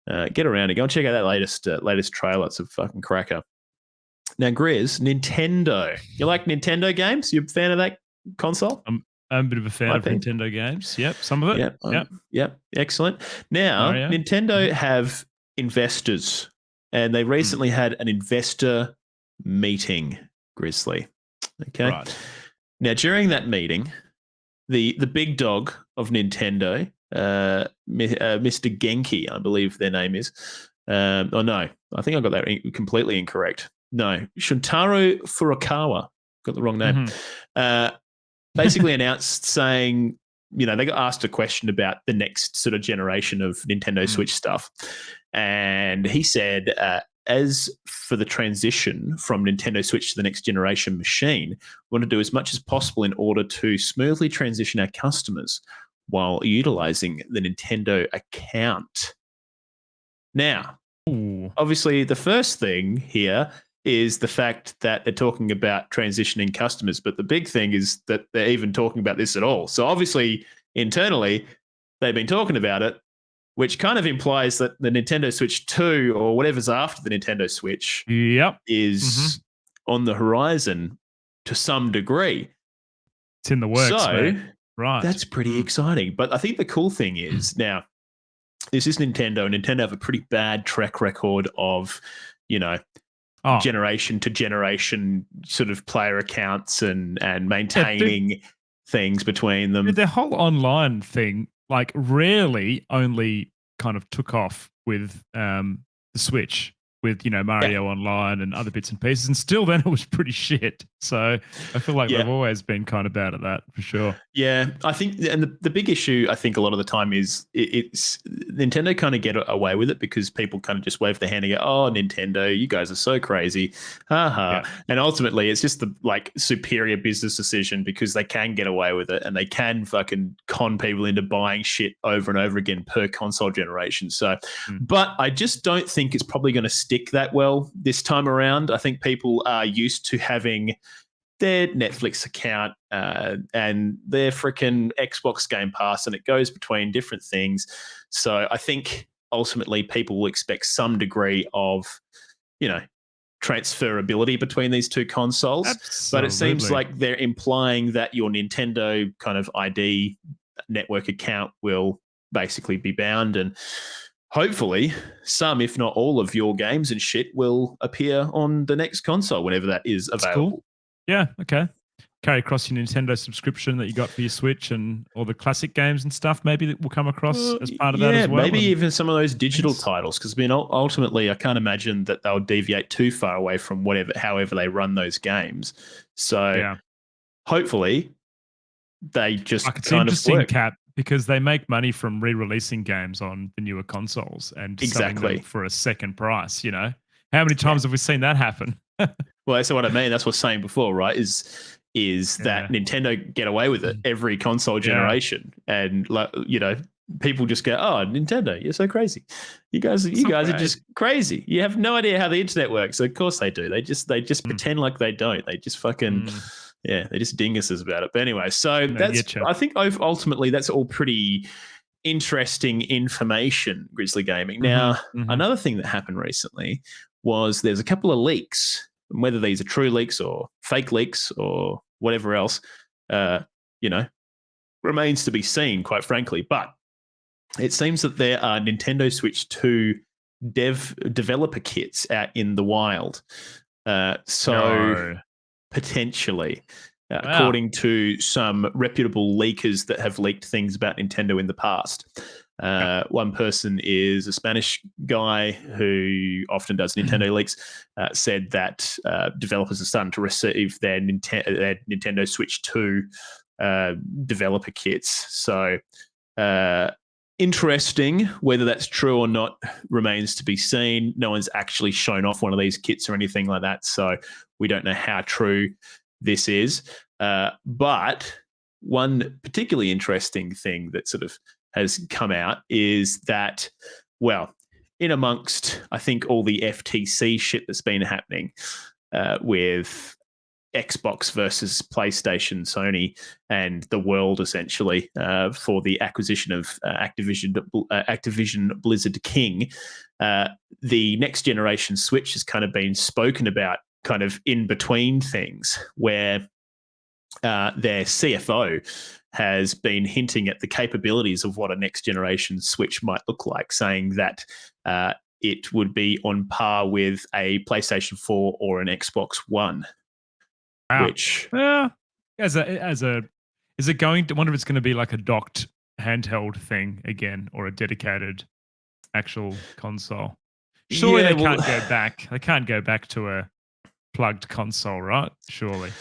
get around and go and check out that latest trailer. It's a fucking cracker. Now, Grizz, Nintendo. You like Nintendo games? You a fan of that console? I'm a bit of a fan of Nintendo games. Yep, some of it. Yep. Excellent. Now, Nintendo have investors, and they recently had an investor meeting, Grizzly. Okay. Right. Now, during that meeting, the big dog of Nintendo, Mr. Genki, I believe their name is. Oh no, I think I got that completely incorrect. No, Shuntaro Furukawa, got the wrong name. Basically announced saying, you know, they got asked a question about the next sort of generation of Nintendo Switch stuff. And he said, as for the transition from Nintendo Switch to the next generation machine, we want to do as much as possible in order to smoothly transition our customers while utilizing the Nintendo account. Now, obviously, the first thing here is the fact that they're talking about transitioning customers, but the big thing is that they're even talking about this at all. So obviously, internally, they've been talking about it, which kind of implies that the Nintendo Switch 2 or whatever's after the Nintendo Switch is on the horizon to some degree. It's in the works, so man. Right. That's pretty exciting. But I think the cool thing is now, this is Nintendo, and Nintendo have a pretty bad track record of, you know, generation to generation sort of player accounts and maintaining things between them. Their whole online thing, like, rarely only kind of took off with the Switch, with, you know, Mario Online and other bits and pieces, and still then it was pretty shit. So I feel like they've always been kind of bad at that, for sure. Yeah, I think, and the big issue I think a lot of the time is it's Nintendo kind of get away with it because people kind of just wave their hand and go, "Oh, Nintendo, you guys are so crazy, haha." And ultimately, it's just the like superior business decision because they can get away with it and they can fucking con people into buying shit over and over again per console generation. So, but I just don't think it's probably going to stick that well this time around. I think people are used to having their Netflix account and their freaking Xbox Game Pass, and it goes between different things. So I think ultimately people will expect some degree of, you know, transferability between these two consoles. Absolutely. But it seems like they're implying that your Nintendo kind of ID network account will basically be bound, and hopefully some, if not all, of your games and shit will appear on the next console whenever that is available. Cool. Yeah, okay. Carry across your Nintendo subscription that you got for your Switch and all the classic games and stuff, maybe that will come across as part of that as well. Maybe even some of those digital titles, because I mean, ultimately, I can't imagine that they'll deviate too far away from however they run those games. So hopefully they just it's kind interesting, of work. Cap, because they make money from re-releasing games on the newer consoles and selling them for a second price, you know? How many times have we seen that happen? Well, that's what I mean. That's what I was saying before, right? Is that Nintendo get away with it every console generation, and like, you know, people just go, "Oh, Nintendo, you're so crazy. You guys are just crazy. You have no idea how the internet works." So of course they do. They just pretend like they don't. They just fucking they're just dinguses about it. But anyway, so I think ultimately that's all pretty interesting information, Grizzly Gaming. Now, another thing that happened recently was there's a couple of leaks. Whether these are true leaks or fake leaks or whatever else, you know, remains to be seen, quite frankly. But it seems that there are Nintendo Switch 2 developer kits out in the wild. No. Potentially, Wow. according to some reputable leakers that have leaked things about Nintendo in the past. One person is a Spanish guy who often does Nintendo leaks, said that developers are starting to receive their Nintendo Switch 2 developer kits. So interesting. Whether that's true or not remains to be seen. No one's actually shown off one of these kits or anything like that, so we don't know how true this is. But one particularly interesting thing that sort of has come out is that, well, in amongst, I think, all the FTC shit that's been happening with Xbox versus PlayStation, Sony, and the world essentially for the acquisition of Activision Blizzard King, the next generation Switch has kind of been spoken about kind of in between things, where their CFO has been hinting at the capabilities of what a next generation Switch might look like, saying that it would be on par with a PlayStation 4 or an Xbox One. Wow. Which, is it going to? Wonder if it's going to be like a docked handheld thing again, or a dedicated actual console. Surely they can't go back. They can't go back to a plugged console, right? Surely.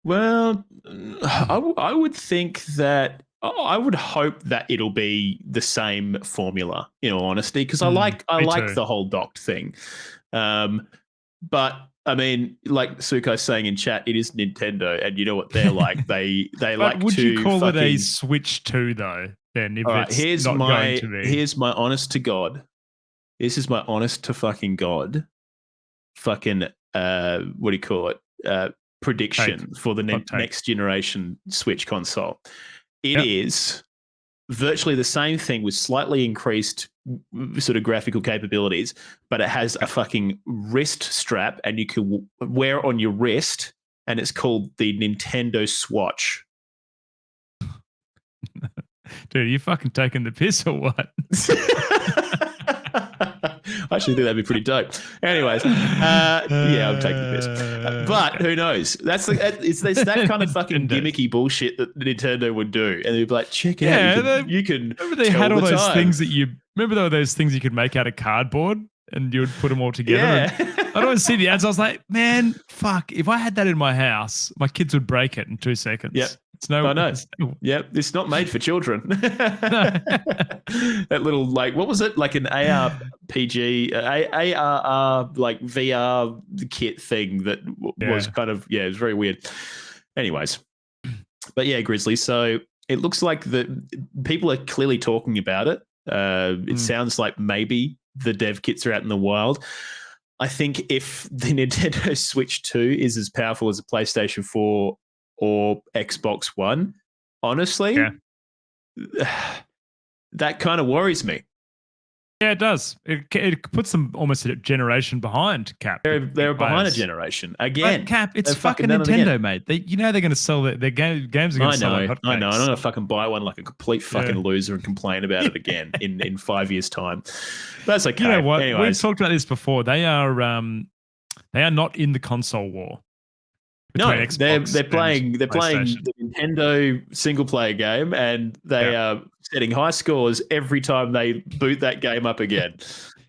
Well, I would think that. I would hope that it'll be the same formula, in all honesty, because I like the whole docked thing. But I mean, like Sukai's saying in chat, it is Nintendo, and you know what they're like. They like to. Would you call it a Switch 2 though? Then, if it's here's not going to be. Here's my honest to God. This is my honest to fucking God. Fucking what do you call it? Prediction for the next generation Switch console. It is virtually the same thing with slightly increased sort of graphical capabilities, but it has a fucking wrist strap, and you can wear it on your wrist, and it's called the Nintendo Swatch. Dude, are you fucking taking the piss or what? I actually think that'd be pretty dope. Anyways, yeah, I'm taking the piss. But who knows? It's that kind of fucking gimmicky bullshit that Nintendo would do, and they'd be like, "Check it out, you can." Remember they had all those things that you remember. There were those things you could make out of cardboard, and you would put them all together. Yeah. I don't see the ads. I was like, man, fuck! If I had that in my house, my kids would break it in 2 seconds. Yep. I know. Yep, it's not made for children. That little, like, what was it? Like an ARPG, ARR, like VR kit thing that was kind of, it was very weird. Anyways, but yeah, Grizzly. So it looks like the people are clearly talking about it. It sounds like maybe the dev kits are out in the wild. I think if the Nintendo Switch 2 is as powerful as a PlayStation 4 or Xbox One, honestly, that kind of worries me. Yeah, it does. It puts them almost a generation behind, Cap. They're behind a generation. Again. But Cap, it's fucking Nintendo, mate. They're going to sell their games are going to sell like hotcakes. I know. I'm not going to fucking buy one like a complete fucking loser and complain about it again in 5 years' time. That's okay. You know what? Anyways. We've talked about this before. They are not in the console war. No, they're playing the Nintendo single player game, and they are setting high scores every time they boot that game up again.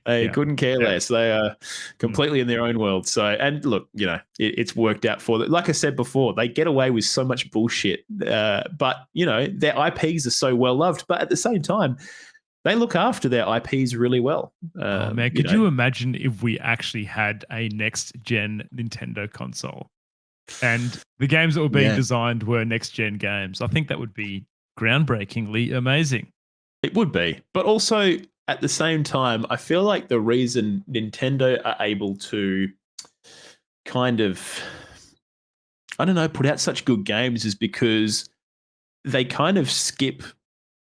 They couldn't care less. They are completely in their own world. So, and look, you know, it's worked out for them. Like I said before, they get away with so much bullshit, but you know, their IPs are so well loved. But at the same time, they look after their IPs really well. Man, could you imagine if we actually had a next gen Nintendo console? And the games that were being designed were next-gen games. I think that would be groundbreakingly amazing. It would be. But also, at the same time, I feel like the reason Nintendo are able to kind of, I don't know, put out such good games is because they kind of skip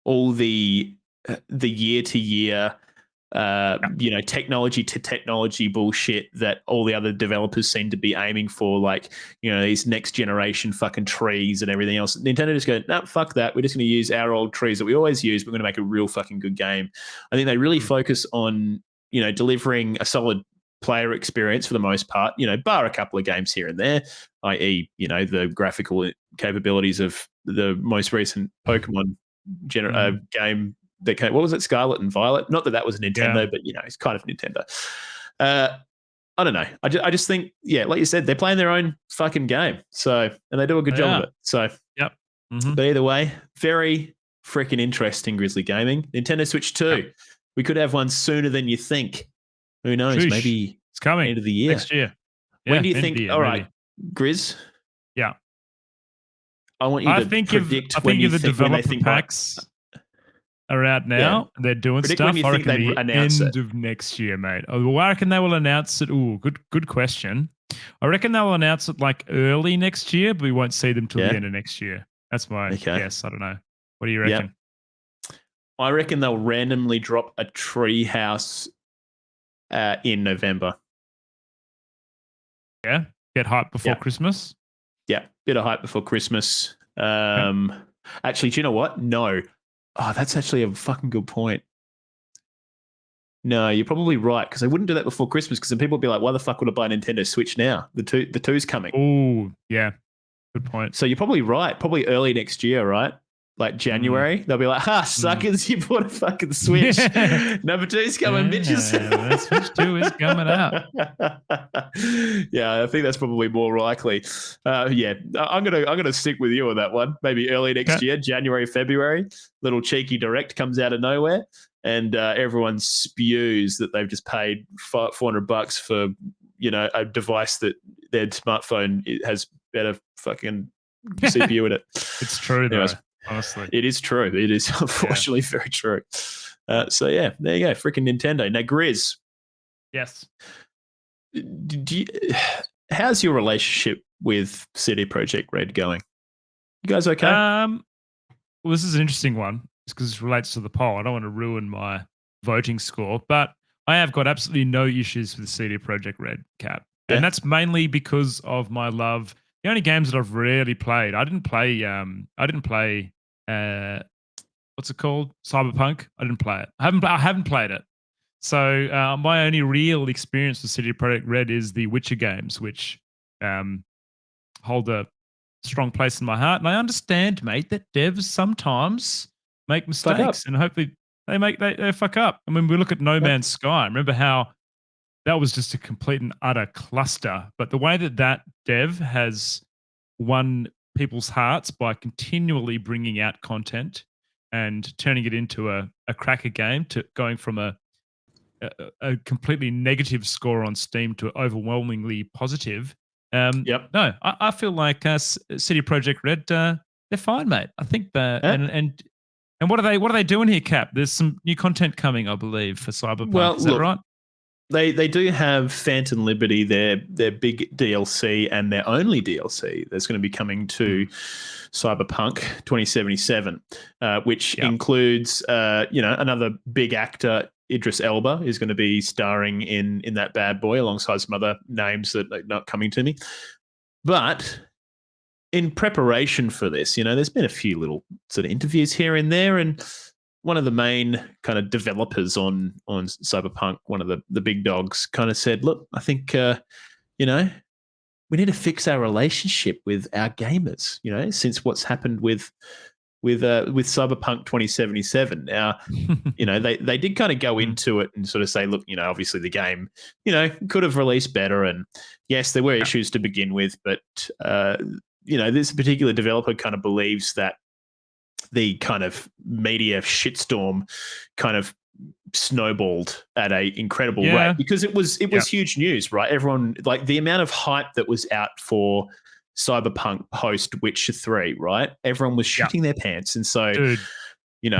all the year-to-year technology to technology bullshit that all the other developers seem to be aiming for, like, you know, these next generation fucking trees and everything else. Nintendo just go, no, fuck that. We're just going to use our old trees that we always use. We're going to make a real fucking good game. I think they really focus on, you know, delivering a solid player experience for the most part, bar a couple of games here and there, i.e., the graphical capabilities of the most recent Pokemon game that came. What was it, Scarlet and Violet? Not that was a Nintendo, but it's kind of Nintendo. I don't know. I just think, like you said, they're playing their own fucking game. So, and they do a good job of it. So, yep. But either way, very freaking interesting, Grizzly Gaming. Nintendo Switch 2. Yep. We could have one sooner than you think. Who knows? Sheesh. Maybe it's coming end of the year. Next year. When do you think? All right, Grizz. Yeah. I want you to predict when you think developer when they think packs are out now. And they're doing predict stuff. When you I think reckon they the end it. of next year, mate. Well, I reckon they will announce it. Oh, good question. I reckon they'll announce it like early next year, but we won't see them till the end of next year. That's my guess. I don't know. What do you reckon? Yep. I reckon they'll randomly drop a Treehouse in November. Yeah, get hype before Christmas. Yeah, bit of hype before Christmas. Actually, do you know what? No. Oh, that's actually a fucking good point. No, you're probably right, because they wouldn't do that before Christmas, because then people would be like, why the fuck would I buy a Nintendo Switch now? The two's coming. Oh, yeah. Good point. So you're probably right. Probably early next year, right? Like January. They'll be like, suckers, you bought a fucking Switch. Number 2's coming, bitches. Switch 2 is coming out. Yeah, I think that's probably more likely. I'm gonna stick with you on that one. Maybe early next year, January, February. Little cheeky direct comes out of nowhere, and everyone spews that they've just paid $400 for a device that their smartphone has better fucking CPU in it. It's true, though. Anyways, honestly, it is true. It is unfortunately very true. So yeah, there you go. Freaking Nintendo. Now, Grizz. Yes. How's your relationship with CD Projekt Red going? You guys okay? Well, this is an interesting one because it relates to the poll. I don't want to ruin my voting score, but I have got absolutely no issues with CD Projekt Red, Cap, and that's mainly because of my love. The only games that I've rarely played, I didn't play. What's it called? Cyberpunk. I didn't play it. I haven't played it. So my only real experience with CD Projekt Red is the Witcher games, which hold a strong place in my heart. And I understand, mate, that devs sometimes make mistakes, and hopefully they fuck up. I mean, we look at No Man's Sky. Remember how that was just a complete and utter cluster. But the way that dev has won people's hearts by continually bringing out content and turning it into a cracker game, to going from a completely negative score on Steam to overwhelmingly positive. No, I feel like CD Projekt Red, they're fine, mate. I think and what are they doing here, Cap? There's some new content coming, I believe, for Cyberpunk. Is that right? They do have Phantom Liberty, their big DLC and their only DLC that's going to be coming to Cyberpunk 2077, which includes another big actor. Idris Elba is going to be starring in that bad boy alongside some other names that are not coming to me. But in preparation for this, there's been a few little sort of interviews here and there, and one of the main kind of developers on Cyberpunk, one of the big dogs, kind of said, look, I think, we need to fix our relationship with our gamers, since what's happened with Cyberpunk 2077. Now, they did kind of go into it and sort of say, look, obviously the game, could have released better. And yes, there were issues to begin with, but, this particular developer kind of believes that the kind of media shitstorm kind of snowballed at a incredible rate, because it was huge news, right? Everyone, like, the amount of hype that was out for Cyberpunk post Witcher 3, right? Everyone was shitting their pants. And so, dude,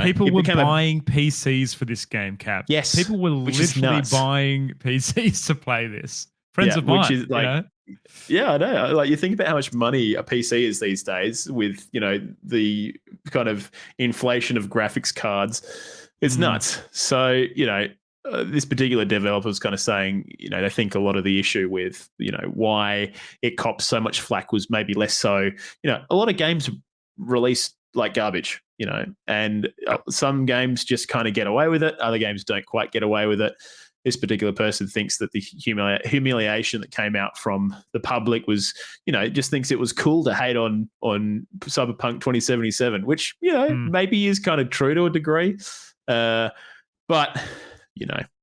people were buying PCs for this game, Cap. Yes. People were literally buying PCs to play this. Friends of mine, which is like, yeah, I know. Like, you think about how much money a PC is these days with, the kind of inflation of graphics cards. It's nuts. So, this particular developer is kind of saying, they think a lot of the issue with, why it cops so much flack was maybe less so, a lot of games release like garbage, and some games just kind of get away with it. Other games don't quite get away with it. this particular person thinks that the humiliation that came out from the public was, just thinks it was cool to hate on Cyberpunk 2077, which, maybe is kind of true to a degree. But,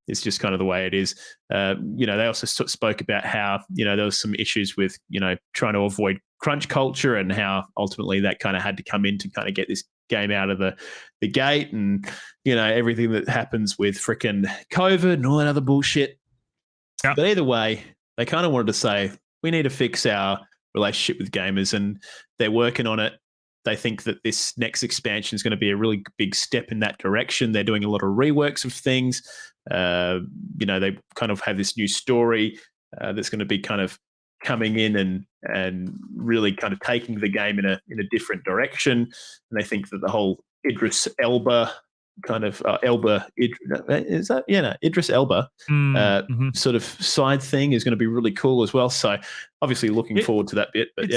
it's just kind of the way it is. They also spoke about how, there was some issues with, trying to avoid crunch culture and how ultimately that kind of had to come in to kind of get this game out of the gate, and everything that happens with freaking COVID and all that other bullshit. Yeah. But either way, they kind of wanted to say we need to fix our relationship with gamers, and they're working on it. They think that this next expansion is going to be a really big step in that direction. They're doing a lot of reworks of things. They kind of have this new story that's going to be kind of coming in and really kind of taking the game in a different direction. And they think that the whole Idris Elba kind of Idris Elba sort of side thing is going to be really cool as well. So obviously looking forward to that bit. But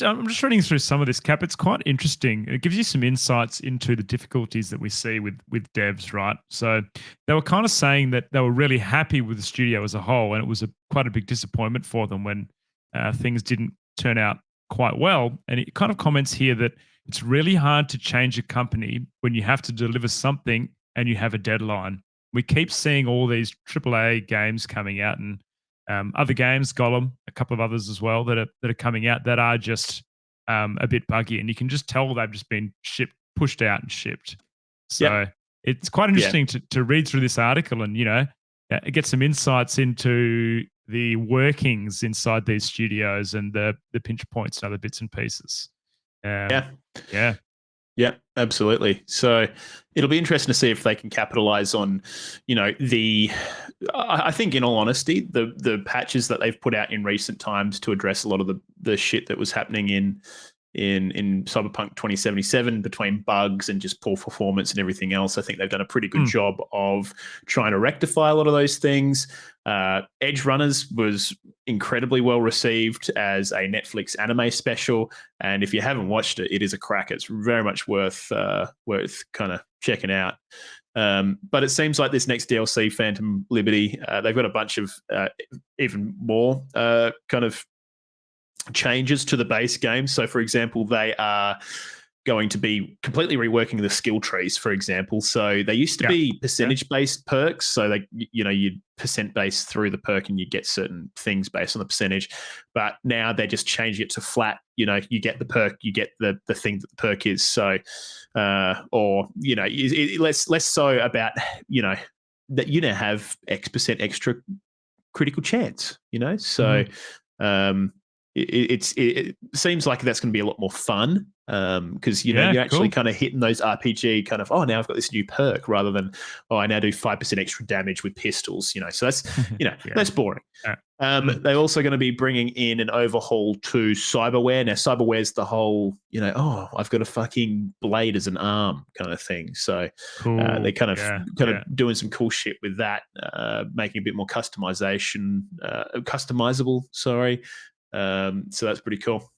I'm just reading through some of this, Cap. It's quite interesting. It gives you some insights into the difficulties that we see with devs, right? So they were kind of saying that they were really happy with the studio as a whole, and it was quite a big disappointment for them when things didn't turn out quite well. And it kind of comments here that it's really hard to change a company when you have to deliver something and you have a deadline. We keep seeing all these AAA games coming out, and other games, Gollum, a couple of others as well, that are coming out that are just a bit buggy, and you can just tell they've just been pushed out and shipped. So it's quite interesting to read through this article and get some insights into the workings inside these studios and the pinch points and other bits and pieces. Yeah, absolutely. So it'll be interesting to see if they can capitalize on, I think in all honesty, the patches that they've put out in recent times to address a lot of the shit that was happening in Cyberpunk 2077 between bugs and just poor performance and everything else. I think they've done a pretty good job of trying to rectify a lot of those things. Edge Runners was incredibly well received as a Netflix anime special, and if you haven't watched it, it is a cracker. It's very much worth kind of checking out. But it seems like this next DLC, Phantom Liberty, they've got a bunch of even more kind of changes to the base game. So, for example, they are going to be completely reworking the skill trees, for example. So they used to be percentage-based perks. So you'd percent base through the perk and you get certain things based on the percentage. But now they're just changing it to flat. You get the perk, you get the thing that the perk is. So, less so about, that you now have X% extra critical chance, So it seems like that's going to be a lot more fun because you're actually kind of hitting those RPG kind of, now I've got this new perk, rather than I now do 5% extra damage with pistols. So that's that's boring. They're also going to be bringing in an overhaul to cyberware. Now cyberware's the whole I've got a fucking blade as an arm kind of thing. So they kind of doing some cool shit with that, making a bit more customizable. Sorry. So that's pretty cool.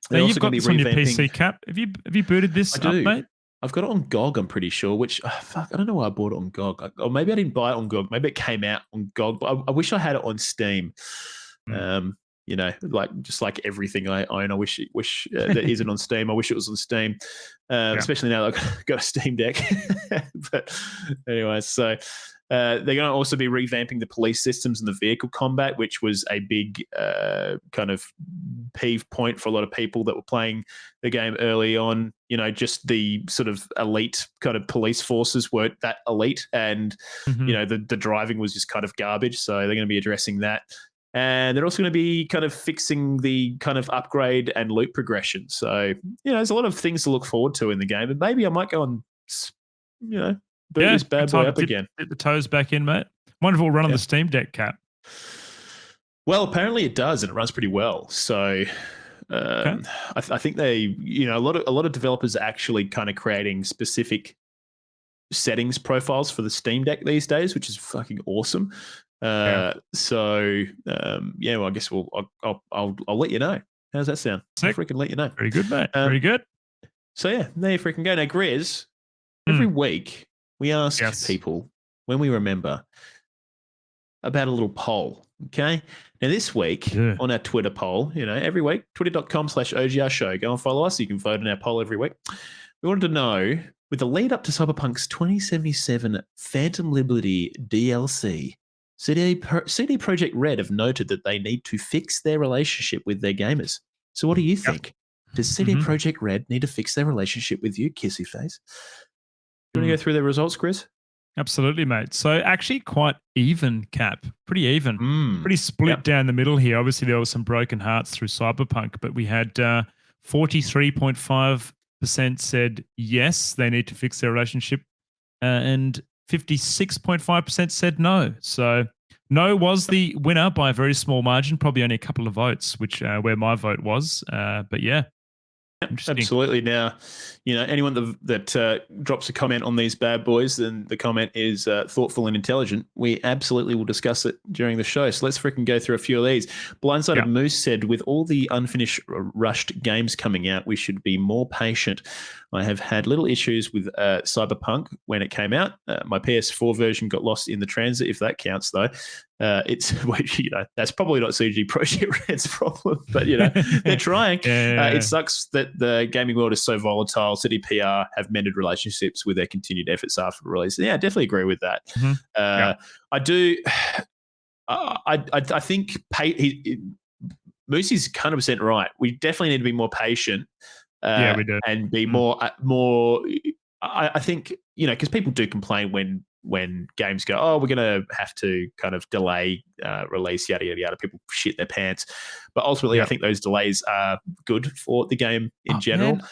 Now you've got this on your PC, Cap. Have you booted this up, mate? I've got it on GOG, I'm pretty sure, which, I don't know why I bought it on GOG. Or maybe I didn't buy it on GOG. Maybe it came out on GOG, but I wish I had it on Steam. Just like everything I own, I wish that isn't on Steam. I wish it was on Steam, especially now that I've got a Steam Deck. But anyway, so they're going to also be revamping the police systems and the vehicle combat, which was a big kind of peeve point for a lot of people that were playing the game early on. Just the sort of elite kind of police forces weren't that elite, and the driving was just kind of garbage. So they're going to be addressing that. And they're also going to be kind of fixing the kind of upgrade and loot progression. So, there's a lot of things to look forward to in the game. And maybe I might go and, boot this bad boy up again. Get the toes back in, mate. Wonder if it'll run on the Steam Deck, Cap. Well, apparently it does, and it runs pretty well. So I think they, a lot of developers are actually kind of creating specific settings profiles for the Steam Deck these days, which is fucking awesome. Well, I guess I'll let you know. How's that sound? I'll freaking let you know. Very good, mate. Very good. So there you freaking go. Now, Grizz, every week we ask people when we remember about a little poll. Okay. Now, this week on our Twitter poll, every week, twitter.com/OGR show, go and follow us. You can vote in our poll every week. We wanted to know, with the lead up to Cyberpunk's 2077 Phantom Liberty DLC, CD Projekt Red have noted that they need to fix their relationship with their gamers. So, what do you think? Does CD Projekt Red need to fix their relationship with you, kissy face? Do you want to go through their results, Chris? Absolutely, mate. So actually quite even, Cap. Pretty even. Pretty split down the middle here. Obviously, there was some broken hearts through Cyberpunk, but we had 43.5% said yes, they need to fix their relationship, and 56.5% said no. So no was the winner by a very small margin, probably only a couple of votes, which where my vote was. But yeah. Absolutely. Now, anyone that drops a comment on these bad boys, then the comment is thoughtful and intelligent. We absolutely will discuss it during the show. So let's freaking go through a few of these. Blindsided Moose said, with all the unfinished, rushed games coming out, we should be more patient. I have had little issues with Cyberpunk when it came out. My PS4 version got lost in the transit, if that counts, though. It's that's probably not CG Projekt Red's problem, but they're trying. It sucks that the gaming world is so volatile. City PR have mended relationships with their continued efforts after release. Yeah, I definitely agree with that. I do. I think Moosey's 100% right. We definitely need to be more patient. We do, and be more. I think because people do complain when games go, oh, we're going to have to kind of delay release, yada, yada, yada. People shit their pants. But ultimately, I think those delays are good for the game in general. Man.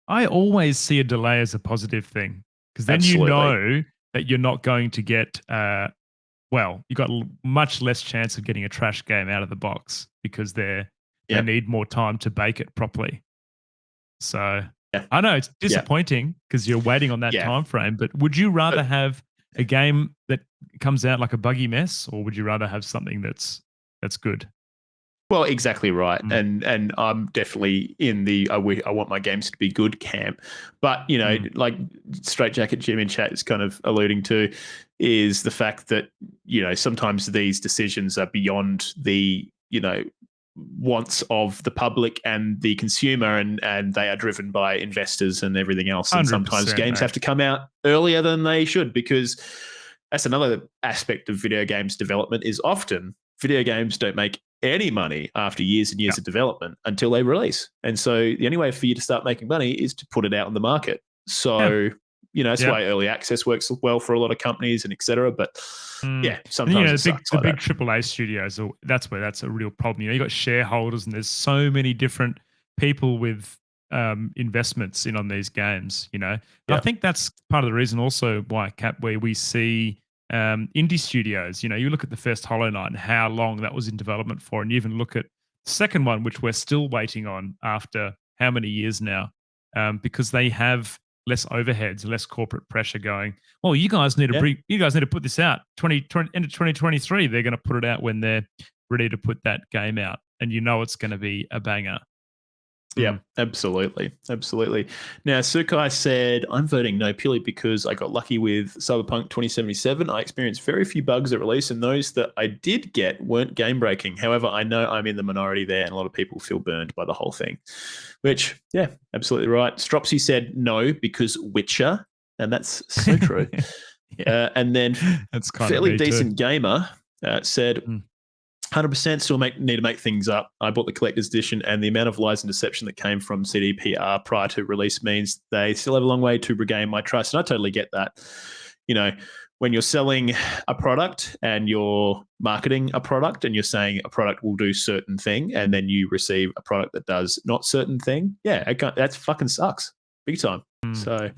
I always see a delay as a positive thing, because then you know that you're not going to get, you've got much less chance of getting a trash game out of the box, because they need more time to bake it properly. So I know it's disappointing because you're waiting on that time frame, but would you rather have a game that comes out like a buggy mess, or would you rather have something that's good? Well, exactly right. And I'm definitely in the I want my games to be good camp. But, like Straight Jacket Jim in chat is kind of alluding to, is the fact that, sometimes these decisions are beyond the, wants of the public and the consumer, and they are driven by investors and everything else. And sometimes games have to come out earlier than they should, because that's another aspect of video games development, is often video games don't make any money after years and years of development until they release. And so the only way for you to start making money is to put it out on the market. So, that's why early access works well for a lot of companies and et cetera. But sometimes the big AAA studios, that's where that's a real problem. You got shareholders, and there's so many different people with investments in on these games, And I think that's part of the reason also why where we see indie studios, you look at the first Hollow Knight and how long that was in development for, and you even look at the second one, which we're still waiting on after how many years now, because they have less overheads, less corporate pressure going, well, you guys need to put this out end of 2023. They're going to put it out when they're ready to put that game out, and it's going to be a banger. Yeah, absolutely. Absolutely. Now, Sukai said, I'm voting no purely because I got lucky with Cyberpunk 2077. I experienced very few bugs at release, and those that I did get weren't game-breaking. However, I know I'm in the minority there, and a lot of people feel burned by the whole thing, which, absolutely right. Stropsy said no because Witcher, and that's so true. And then that's kind Fairly of Decent Gamer said... 100% still need to make things up. I bought the collector's edition, and the amount of lies and deception that came from CDPR prior to release means they still have a long way to regain my trust. And I totally get that. When you're selling a product and you're marketing a product and you're saying a product will do certain thing, and then you receive a product that does not certain thing, that fucking sucks big time. So,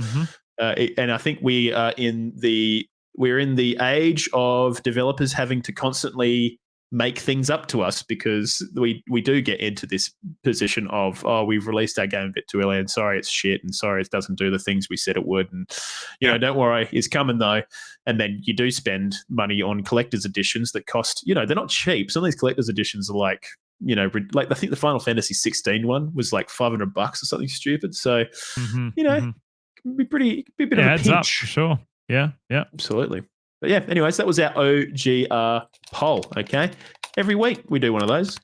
and I think we are we're in the age of developers having to constantly make things up to us, because we do get into this position of, we've released our game a bit too early, and sorry it's shit, and sorry it doesn't do the things we said it would, and don't worry, it's coming though. And then you do spend money on collector's editions that cost, they're not cheap. Some of these collector's editions are like, like I think the Final Fantasy 16 one was like $500 or something stupid. So can be a bit of a pinch. Up, for sure. Yeah, absolutely. But yeah, anyways, that was our OGR poll. Okay, every week we do one of those.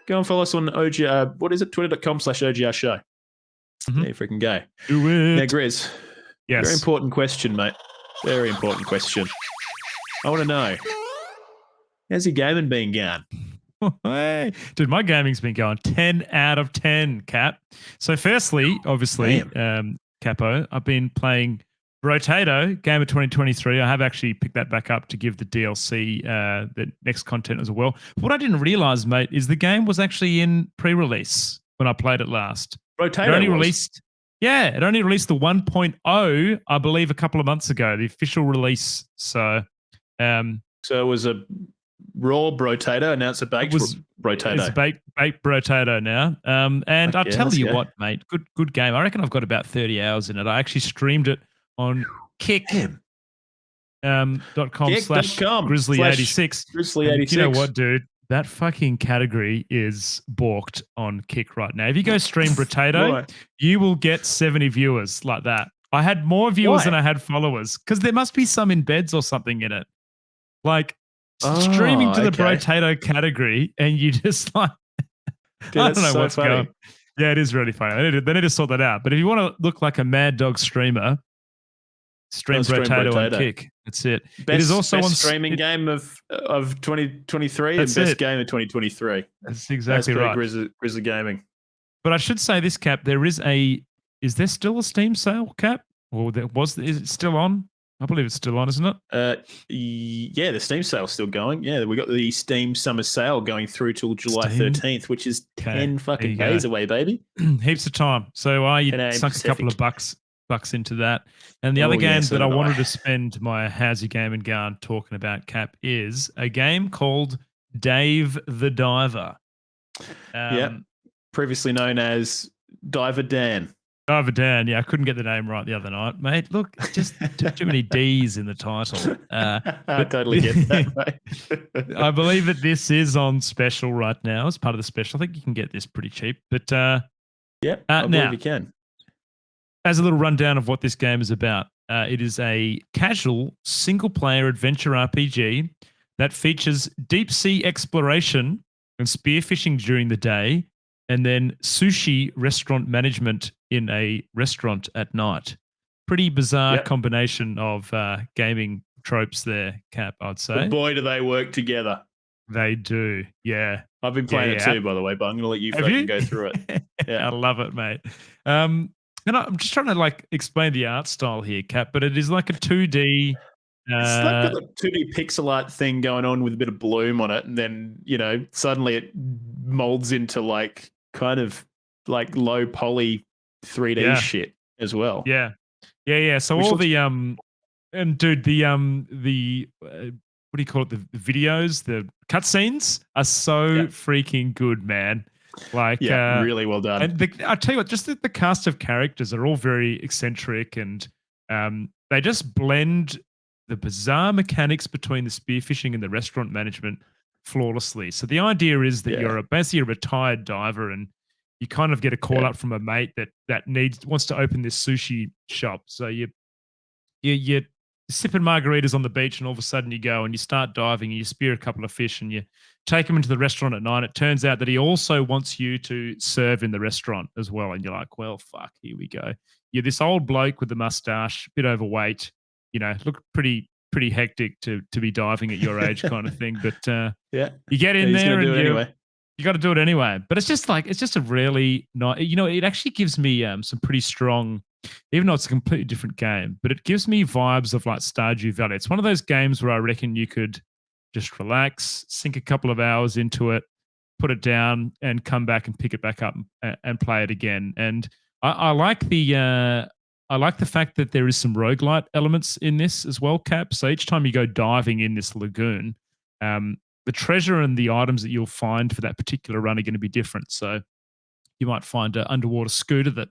Go and follow us on OGR. What is it? Twitter.com/OGR show. There you freaking go. Do it. Now, Grizz, Yes. very important question, mate. Very important question. I want to know, how's your gaming been going? Hey, dude, my gaming's been going 10 out of 10, Cap. So firstly, obviously, Capo, I've been playing Rotato, Game of 2023. I have actually picked that back up to give the DLC, the next content as well. What I didn't realize, mate, is the game was actually in pre-release when I played it last. Rotato It only was? released, yeah, it only released the 1.0, I believe, a couple of months ago, the official release. So it was a raw Rotato, and now it's a baked Rotato. It's baked Rotato now. And I'll tell you what, mate, good game. I reckon I've got about 30 hours in it. I actually streamed it on kick.com/Grizzly86. Grizzly86. You know what, dude? That fucking category is balked on Kick right now. If you go stream Rotato, you will get 70 viewers like that. I had more viewers than I had followers because there must be some embeds or something in it. Like streaming to the Rotato category, and you just like, dude, I don't know what's going on. Yeah, it is really funny. They need to sort that out. But if you want to look like a Mad Dog streamer, stream Rotato on Kick. That's it. It is also best on streaming game of 2023 and best game of 2023. That's exactly right. Grizzly Gaming. But I should say this, Cap. Is there still a Steam sale, Cap? Or is it still on? I believe it's still on, isn't it? Yeah, the Steam sale's still going. Yeah, we got the Steam summer sale going through till July 13th, which is 10 fucking days away, baby. Heaps of time. So I sunk a couple of bucks into that. And the other game that I wanted to spend my How's Your Gaming Gone talking about, Cap, is a game called Dave the Diver. Previously known as Diver Dan. Diver Dan, yeah, I couldn't get the name right the other night, mate. Look, just too many D's in the title. I totally get that, mate. I believe that this is on special right now. As part of the special, I think you can get this pretty cheap. But I believe you can. As a little rundown of what this game is about, it is a casual single-player adventure RPG that features deep-sea exploration and spearfishing during the day, and then sushi restaurant management in a restaurant at night. Pretty bizarre combination of gaming tropes there, Cap, I'd say. But boy, do they work together. They do, yeah. I've been playing it too, by the way, but I'm going to let you fucking go through it. Yeah, I love it, mate. And I'm just trying to explain the art style here, Cap, but it is like a 2D. It's like got the 2D pixel art thing going on with a bit of bloom on it, and then suddenly it molds into kind of low poly 3D shit as well. Yeah. So all the and dude, the what do you call it? The videos, the cutscenes are so freaking good, man. Really well done. And I'll tell you what, just the cast of characters are all very eccentric, and they just blend the bizarre mechanics between the spearfishing and the restaurant management flawlessly. So the idea is that you're basically a retired diver, and you kind of get a call up from a mate that wants to open this sushi shop. So you're sipping margaritas on the beach, and all of a sudden you go and you start diving, and you spear a couple of fish, and you take them into the restaurant at night. It turns out that he also wants you to serve in the restaurant as well. And you're like, well, fuck, here we go. You're this old bloke with the mustache, a bit overweight, look pretty hectic to be diving at your age kind of thing. But you get in there and you got to do it anyway. But it's just a really nice, it actually gives me some pretty strong, even though it's a completely different game, but it gives me vibes of Stardew Valley. It's one of those games where I reckon you could just relax, sink a couple of hours into it, put it down, and come back and pick it back up and play it again. And I like the fact that there is some roguelite elements in this as well, Cap. So each time you go diving in this lagoon, the treasure and the items that you'll find for that particular run are going to be different. So you might find an underwater scooter that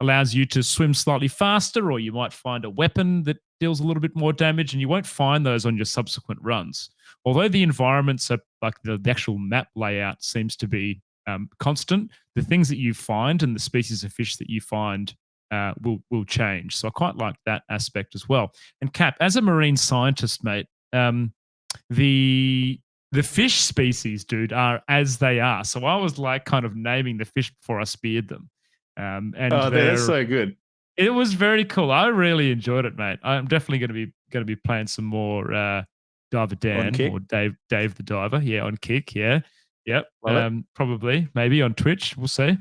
allows you to swim slightly faster, or you might find a weapon that deals a little bit more damage, and you won't find those on your subsequent runs. Although the environments are the actual map layout seems to be constant, the things that you find and the species of fish that you find will change. So I quite like that aspect as well. And Cap, as a marine scientist, mate, the fish species, dude, are as they are. So I was like kind of naming the fish before I speared them. And that's so good. it was very cool. I really enjoyed it, mate. I'm definitely going to be playing some more Diver Dan or Dave the Diver. Yeah, on Kick. Yeah, yep. Probably, maybe on Twitch. We'll see.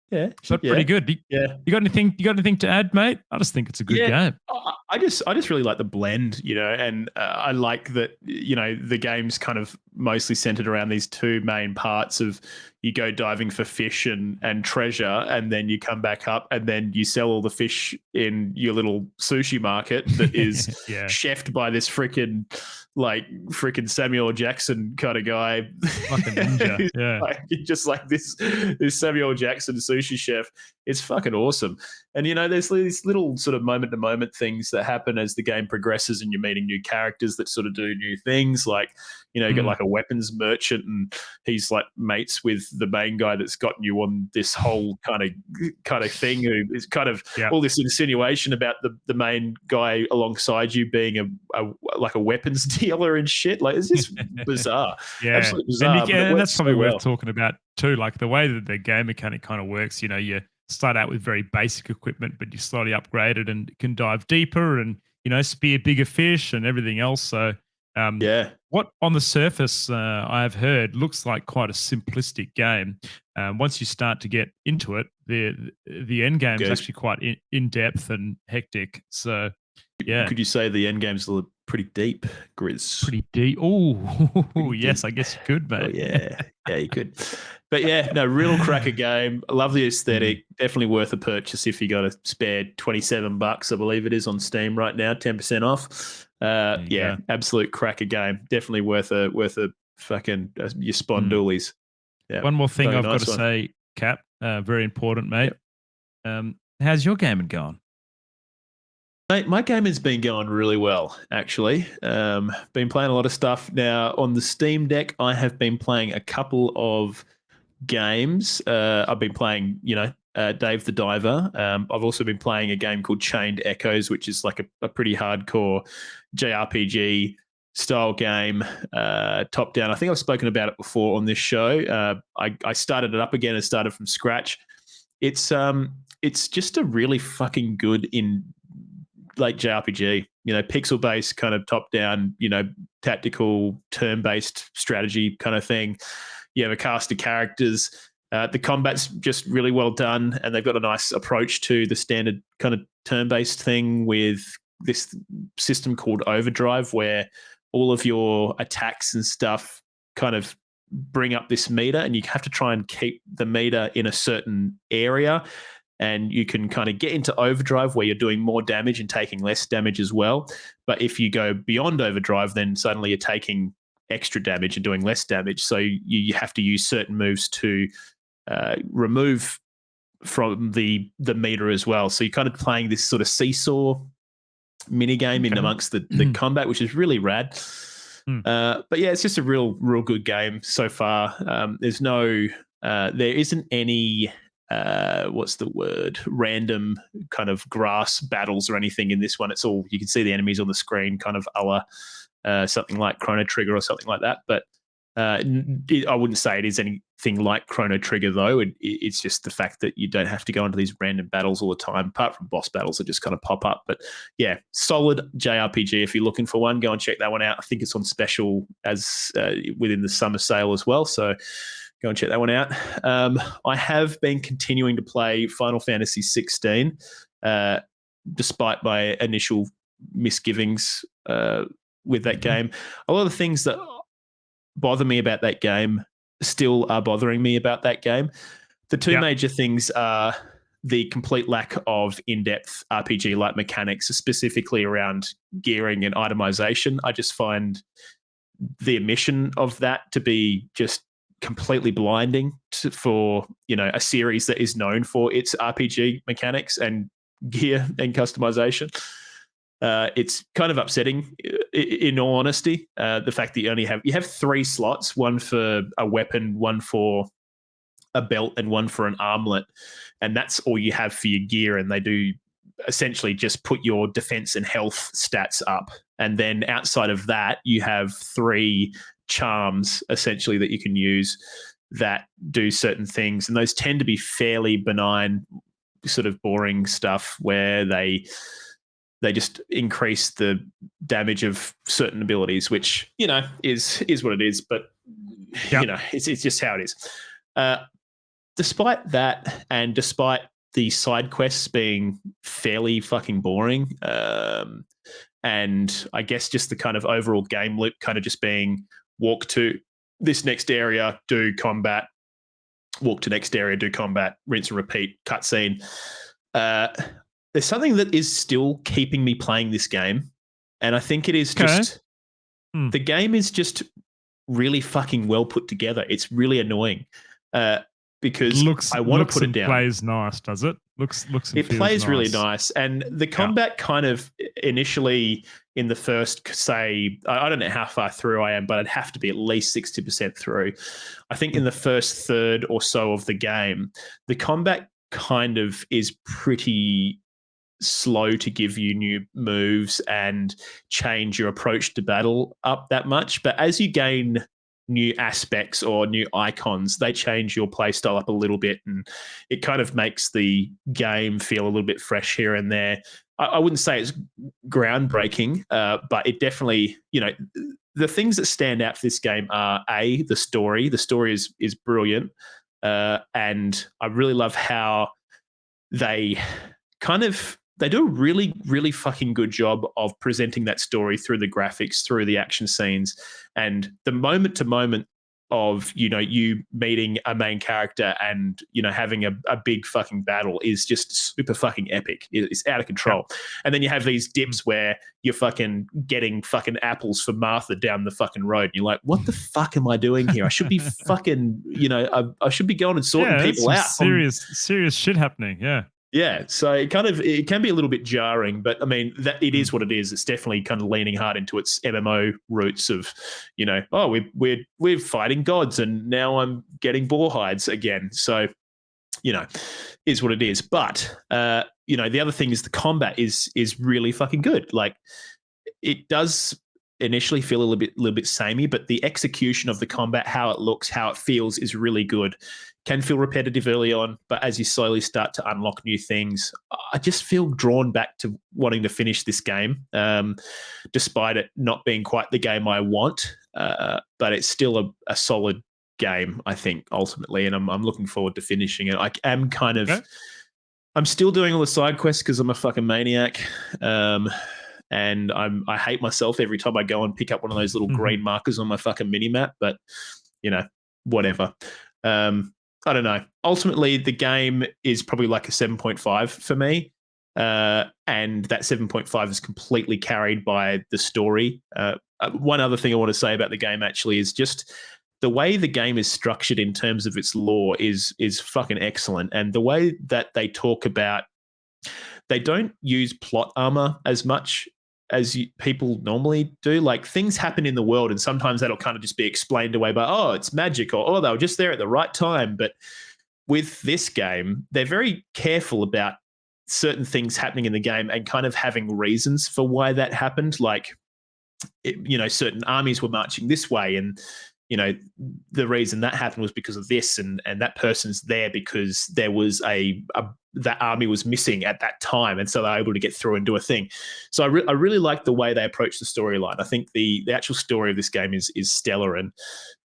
Yeah, but pretty good. You got anything? You got anything to add, mate? I just think it's a good game. I just really like the blend, and I like that, the game's kind of mostly centered around these two main parts of you go diving for fish and treasure, and then you come back up and then you sell all the fish in your little sushi market that is chefed by this freaking Samuel Jackson kind of guy. Like a ninja. Yeah. Just like this Samuel Jackson sushi chef. It's fucking awesome. And, there's these little sort of moment-to-moment things that happen as the game progresses and you're meeting new characters that sort of do new things. Like, you get like a weapons merchant and he's like mates with the main guy that's gotten you on this whole kind of thing, who is kind of all this insinuation about the main guy alongside you being a weapons dealer and shit. Like, it's just bizarre. Absolutely bizarre. And that's probably worth talking about too. Like the way that the game mechanic kind of works, you start out with very basic equipment, but you slowly upgrade it and can dive deeper and, spear bigger fish and everything else. So, what on the surface I have heard looks like quite a simplistic game. Once you start to get into it, the end game is actually quite in depth and hectic. So, could you say the end game's pretty deep, Grizz? Pretty deep. Oh, yes, I guess you could, mate. You could. But real cracker game. I love the aesthetic. Definitely worth a purchase if you got a spare $27, I believe it is on Steam right now, 10% off. Absolute cracker game. Definitely worth a fucking your spawn doolies. Yeah. One more thing I've got to say, Cap. Very important, mate. How's your gaming going? Mate, my gaming's been going really well, actually. Been playing a lot of stuff now on the Steam Deck. I have been playing a couple of games. I've been playing, Dave the Diver. I've also been playing a game called Chained Echoes, which is like a pretty hardcore JRPG style game, top down. I think I've spoken about it before on this show. I started it up again and started from scratch. It's just a really fucking good JRPG, pixel based kind of top down, tactical turn based strategy kind of thing. You have a cast of characters. The combat's just really well done, and they've got a nice approach to the standard kind of turn based thing with this system called Overdrive, where all of your attacks and stuff kind of bring up this meter, and you have to try and keep the meter in a certain area. And you can kind of get into overdrive where you're doing more damage and taking less damage as well. But if you go beyond overdrive, then suddenly you're taking extra damage and doing less damage. So you have to use certain moves to remove from the meter as well. So you're kind of playing this sort of seesaw mini game in amongst the combat, which is really rad. But it's just a real good game so far. There isn't any random kind of grass battles or anything in this one. It's all, you can see the enemies on the screen, kind of a la something like Chrono Trigger or something like that. But I wouldn't say it is anything like Chrono Trigger, though. It's just the fact that you don't have to go into these random battles all the time, apart from boss battles that just kind of pop up. But solid JRPG. If you're looking for one, go and check that one out. I think it's on special as within the summer sale as well. So go and check that one out. I have been continuing to play Final Fantasy 16, despite my initial misgivings with that game. A lot of the things that bother me about that game still are bothering me about that game. The two major things are the complete lack of in-depth RPG-like mechanics, specifically around gearing and itemization. I just find the omission of that to be just completely blinding for a series that is known for its RPG mechanics and gear and customization. It's kind of upsetting, in all honesty, the fact that you have 3 slots, one for a weapon, one for a belt and one for an armlet, and that's all you have for your gear. And they do essentially just put your defense and health stats up. And then outside of that, you have 3 charms essentially that you can use that do certain things. And those tend to be fairly benign, sort of boring stuff where they just increase the damage of certain abilities, which, you know, is what it is. But, you know, it's just how it is. Despite that, and despite the side quests being fairly fucking boring, and I guess just the kind of overall game loop kind of just being walk to this next area, do combat, walk to next area, do combat, rinse and repeat, cutscene. There's something that is still keeping me playing this game, and I think it is just the game is just really fucking well put together. It's really annoying. Because I want to put it down. Plays nice, does it? Looks and it feels plays nice. really nice, and the combat kind of initially in the first, say, I don't know how far through I am, but I'd have to be at least 60% through. I think in the first third or so of the game, the combat kind of is pretty slow to give you new moves and change your approach to battle up that much. But as you gain new aspects or new icons, they change your play style up a little bit, and it kind of makes the game feel a little bit fresh here and there. I wouldn't say it's groundbreaking, but it definitely, you know, the things that stand out for this game are the story. The story is brilliant, and I really love how they do a really, really fucking good job of presenting that story through the graphics, through the action scenes, and the moment to moment of, you know, you meeting a main character and, you know, having a big fucking battle is just super fucking epic. It's out of control. And then you have these dips where you're fucking getting fucking apples for Martha down the fucking road. And you're like, what the fuck am I doing here? I should be fucking, you know, I should be going and sorting people out. Serious shit happening. Yeah. Yeah, so it can be a little bit jarring, but I mean that it is what it is. It's definitely kind of leaning hard into its MMO roots of, you know, oh, we're fighting gods and now I'm getting boar hides again. So, you know, is what it is. But you know, the other thing is the combat is really fucking good. Like, it does initially feel a little bit samey, but the execution of the combat, how it looks, how it feels, is really good. Can feel repetitive early on, but as you slowly start to unlock new things, I just feel drawn back to wanting to finish this game, despite it not being quite the game I want. But it's still a solid game, I think, ultimately, and I'm looking forward to finishing it. I am kind of, I'm still doing all the side quests because I'm a fucking maniac. And I hate myself every time I go and pick up one of those little green markers on my fucking mini map. But, you know, whatever. I don't know. Ultimately, the game is probably like a 7.5 for me. And that 7.5 is completely carried by the story. One other thing I want to say about the game actually is just the way the game is structured in terms of its lore is fucking excellent. And the way that they talk about, they don't use plot armor as much as people normally do. Like, things happen in the world and sometimes that'll kind of just be explained away by, oh, it's magic, or, oh, they were just there at the right time. But with this game, they're very careful about certain things happening in the game and kind of having reasons for why that happened. Like, you know, certain armies were marching this way, and, you know, the reason that happened was because of this, and that person's there because there was that army was missing at that time, and so they're able to get through and do a thing. So I really like the way they approach the storyline. I think the actual story of this game is stellar,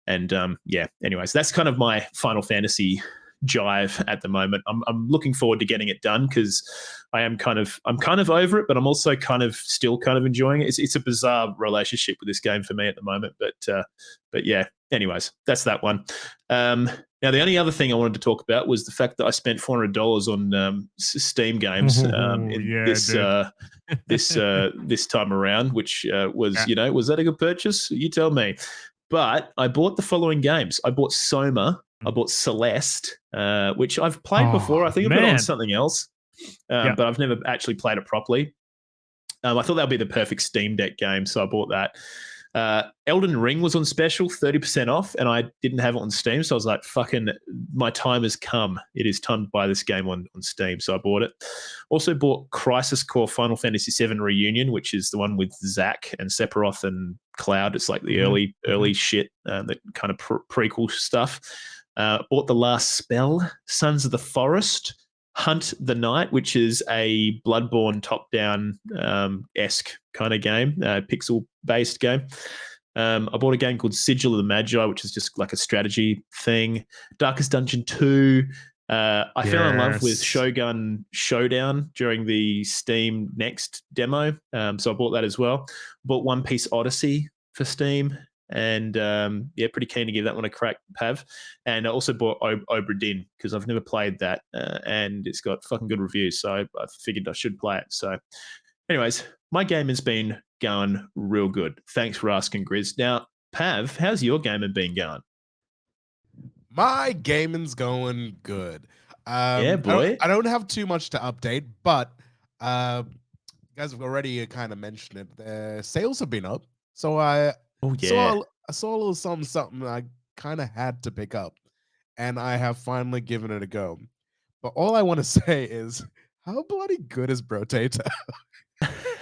and yeah. Anyways, that's kind of my Final Fantasy jive at the moment. I'm looking forward to getting it done because I'm kind of over it, but I'm also still enjoying it. It's a bizarre relationship with this game for me at the moment, but yeah. Anyways, that's that one. Now, the only other thing I wanted to talk about was the fact that I spent $400 on Steam games this time around, which was, you know, was that a good purchase? You tell me. But I bought the following games. I bought Soma. I bought Celeste, which I've played before. I think I've got it on something else, but I've never actually played it properly. I thought that would be the perfect Steam Deck game, so I bought that. Elden Ring was on special, 30% off, and I didn't have it on Steam. So I was like, fucking, my time has come. It is time to buy this game on Steam. So I bought it. Also bought Crisis Core Final Fantasy VII Reunion, which is the one with Zack and Sephiroth and Cloud. It's like the early shit, that kind of prequel stuff. Bought The Last Spell, Sons of the Forest, Hunt the Night, which is a Bloodborne top-down esque kind of game, pixel-based game. I bought a game called Sigil of the Magi, which is just like a strategy thing. Darkest Dungeon 2. I fell in love with Shogun Showdown during the Steam Next demo, so I bought that as well. Bought One Piece Odyssey for Steam. And pretty keen to give that one a crack, Pav. And I also bought Obra Dinn because I've never played that, and it's got fucking good reviews. So I figured I should play it. So, anyways, my game has been going real good. Thanks for asking, Grizz. Now, Pav, how's your gaming been going? My gaming's going good. Yeah, boy. I don't have too much to update, but you guys have already kind of mentioned it. The sales have been up, so I saw a little something I kind of had to pick up, and I have finally given it a go. But all I want to say is, how bloody good is Brotato?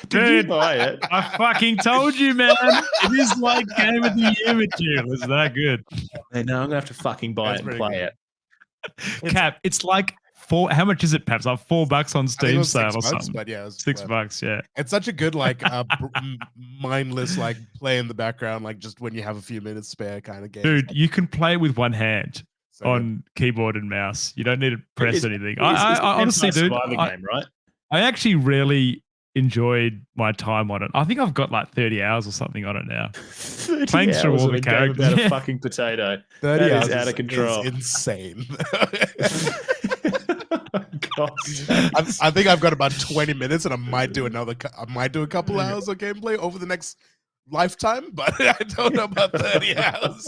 Dude, buy it? I fucking told you, man. It is like Game of the Year material. It's that good. Hey, no, I'm going to have to fucking buy it and play it. Cap, it's like how much is it, Paps? Like $4 on Steam sale or something. But yeah, $6, yeah. It's such a good, like, mindless, like, play in the background, like, just when you have a few minutes spare kind of game. Dude, you can play with one hand on keyboard and mouse. You don't need to press anything. I honestly, dude, game, right? I actually really enjoyed my time on it. I think I've got like 30 hours or something on it now. 30 Playing hours through all of the a game characters. about a fucking potato. 30 That hours is out of control. Is insane. God. I think I've got about 20 minutes, and I might do a couple hours of gameplay over the next lifetime, but I don't know about 30 hours.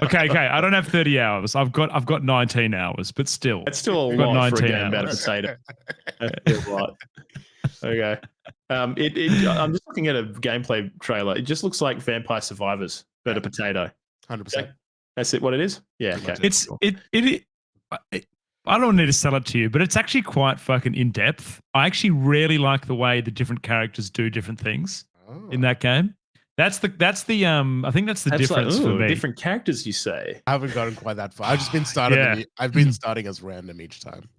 Okay. I don't have 30 hours. I've got 19 hours, but still. It's still a I've got lot for a 19 game about a hours. potato. That's a lot. Okay. I'm just looking at a gameplay trailer. It just looks like Vampire Survivors, but a potato. 100%. Okay. That's it. What it is? Yeah. Okay. I don't need to sell it to you, but it's actually quite fucking in depth. I actually really like the way the different characters do different things in that game. That's the I think that's the difference for me. Different characters, you say? I haven't gotten quite that far. I've just been starting. I've been starting as random each time.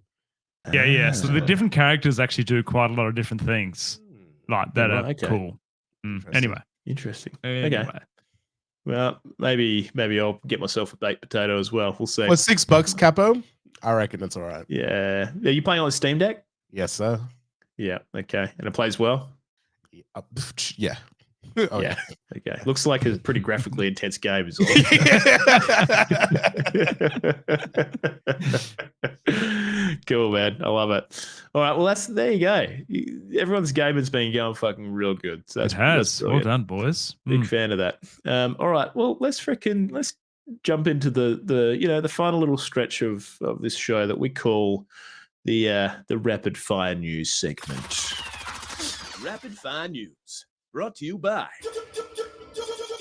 Yeah. So the different characters actually do quite a lot of different things like that are cool. Anyway. Interesting. Anyway. Okay. Well, maybe I'll get myself a baked potato as well. We'll see. Well, $6, Capo. I reckon it's all right. Yeah. Are you playing on Steam Deck? Yes, sir. Yeah. Okay. And it plays well? Yeah. Oh, yeah. Okay. Looks like a pretty graphically intense game as well. Cool, man. I love it. All right. Well, there you go. Everyone's game has been going fucking real good. So that's well done, boys. Big fan of that. All right. Well, let's jump into the final little stretch of this show that we call the rapid fire news segment. Rapid fire news brought to you by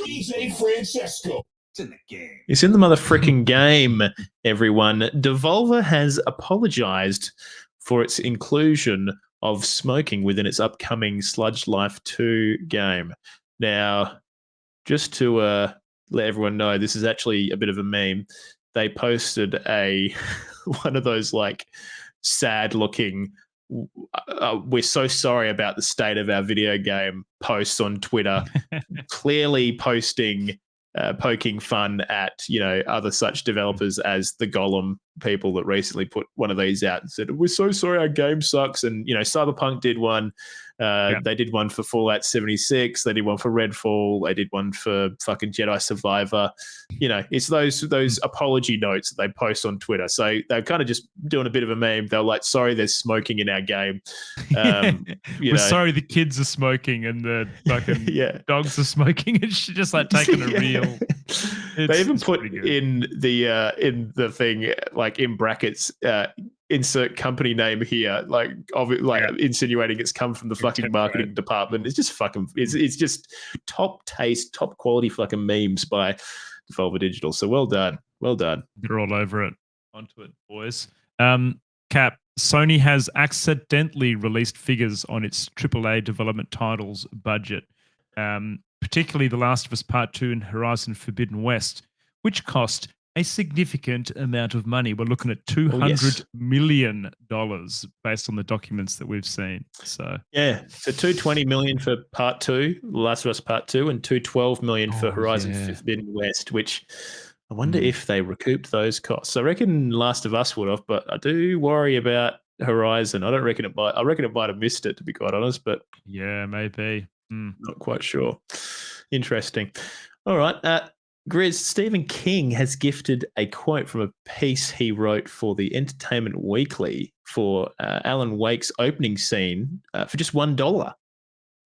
DJ Francesco. It's in the game. It's in the motherfucking game, everyone. Devolver has apologized for its inclusion of smoking within its upcoming Sludge Life 2 game. Now, just to let everyone know, this is actually a bit of a meme. They posted one of those like sad looking we're so sorry about the state of our video game posts on Twitter, clearly poking fun at other such developers as the Golem people that recently put one of these out and said, we're so sorry our game sucks. And Cyberpunk did one. They did one for Fallout 76. They did one for Redfall. They did one for fucking Jedi Survivor. It's those apology notes that they post on Twitter. So they're kind of just doing a bit of a meme. They're like, sorry, there's smoking in our game. We're sorry the kids are smoking and the fucking dogs are smoking. It's just like taking a real. They even put in the thing, like in brackets, insert company name here, like insinuating it's come from the fucking marketing department. It's just fucking. It's just top taste, top quality fucking memes by Devolver Digital. So well done, well done. They're all over it. Onto it, boys. Cap, Sony has accidentally released figures on its AAA development titles budget, particularly The Last of Us Part 2 and Horizon Forbidden West, which cost a significant amount of money. We're looking at $200 million based on the documents that we've seen. So yeah, so $220 million for Part 2, The Last of Us Part 2, and $212 million for Horizon Forbidden West, which I wonder if they recouped those costs. I reckon Last of Us would have, but I do worry about Horizon. I reckon it might have missed it, to be quite honest, but yeah, maybe. Not quite sure. Interesting. All right. Grizz, Stephen King has gifted a quote from a piece he wrote for the Entertainment Weekly for Alan Wake's opening scene for just $1.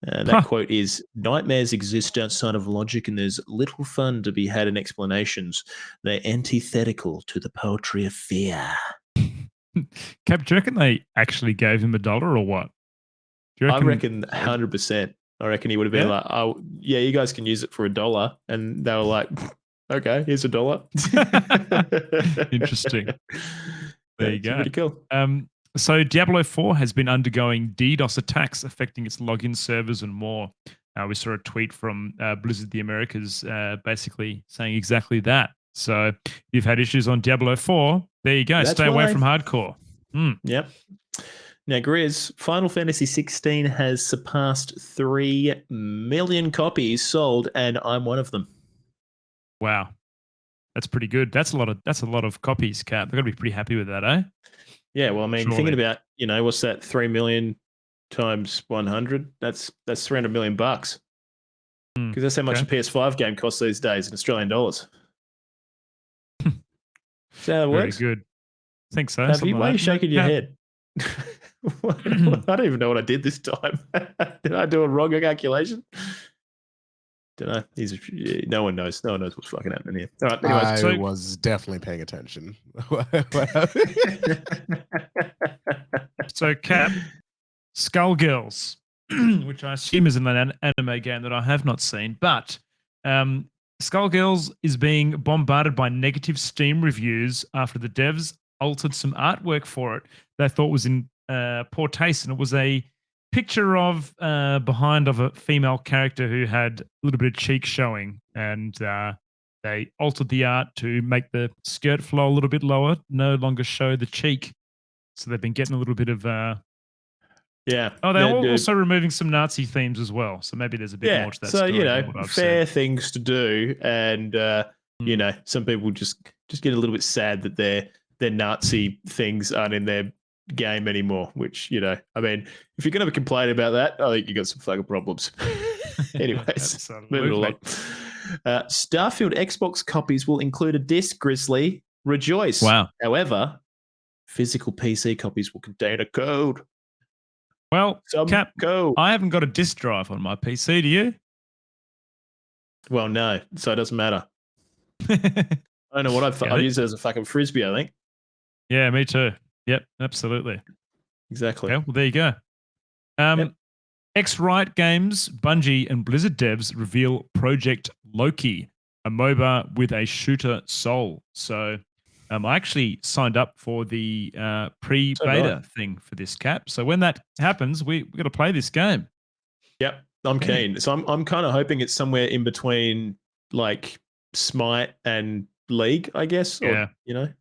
That quote is, "Nightmares exist outside of logic and there's little fun to be had in explanations. They're antithetical to the poetry of fear." Cap, do you reckon they actually gave him $1 or what? I reckon 100%. I reckon he would have been like, "Oh, yeah, you guys can use it for $1." And they were like, "Okay, here's $1." Interesting. There you go. Pretty cool. So Diablo 4 has been undergoing DDoS attacks affecting its login servers and more. We saw a tweet from Blizzard the Americas basically saying exactly that. So if you've had issues on Diablo 4, there you go. Stay away from hardcore. Yep. Now, Grizz, Final Fantasy 16 has surpassed 3 million copies sold, and I'm one of them. Wow. That's pretty good. That's a lot of copies, Cap. They've got to be pretty happy with that, eh? Yeah, well, I mean, thinking about, what's that, 3 million times 100? That's $300 million bucks. Because that's how much a PS5 game costs these days in Australian dollars. Is that how it works? Very good. I think so. Why are you shaking your head? I don't even know what I did this time. Did I do a wrong calculation? Don't know. No one knows. No one knows what's fucking happening here. All right. Anyways, I was definitely paying attention. So, Cap, Skullgirls, which I assume is an anime game that I have not seen, but Skullgirls is being bombarded by negative Steam reviews after the devs altered some artwork for it they thought was in poor taste, and it was a picture of behind of a female character who had a little bit of cheek showing, and they altered the art to make the skirt flow a little bit lower, no longer show the cheek. So they've been getting a little bit of yeah. Oh, they're also removing some Nazi themes as well. So maybe there's a bit more to that story. So, fair things to do, and some people just get a little bit sad that their Nazi things aren't in their game anymore, which, I mean, if you're going to complain about that, I think you got some fucking problems. Anyways, moving along. Starfield Xbox copies will include a disc, Grizzly. Rejoice. Wow. However, physical PC copies will contain a code. Well, Cap, code. I haven't got a disc drive on my PC, do you? Well, no, so it doesn't matter. I don't know what I've used it as a fucking frisbee, I think. Yeah, me too. Yep, absolutely. Exactly. Yeah, well, there you go. X-Riot Games, Bungie, and Blizzard devs reveal Project Loki, a MOBA with a shooter soul. So I actually signed up for the pre-beta thing for this, Cap. So when that happens, we've got to play this game. Yep, I'm keen. So I'm kind of hoping it's somewhere in between like Smite and League, I guess. Yeah. Or,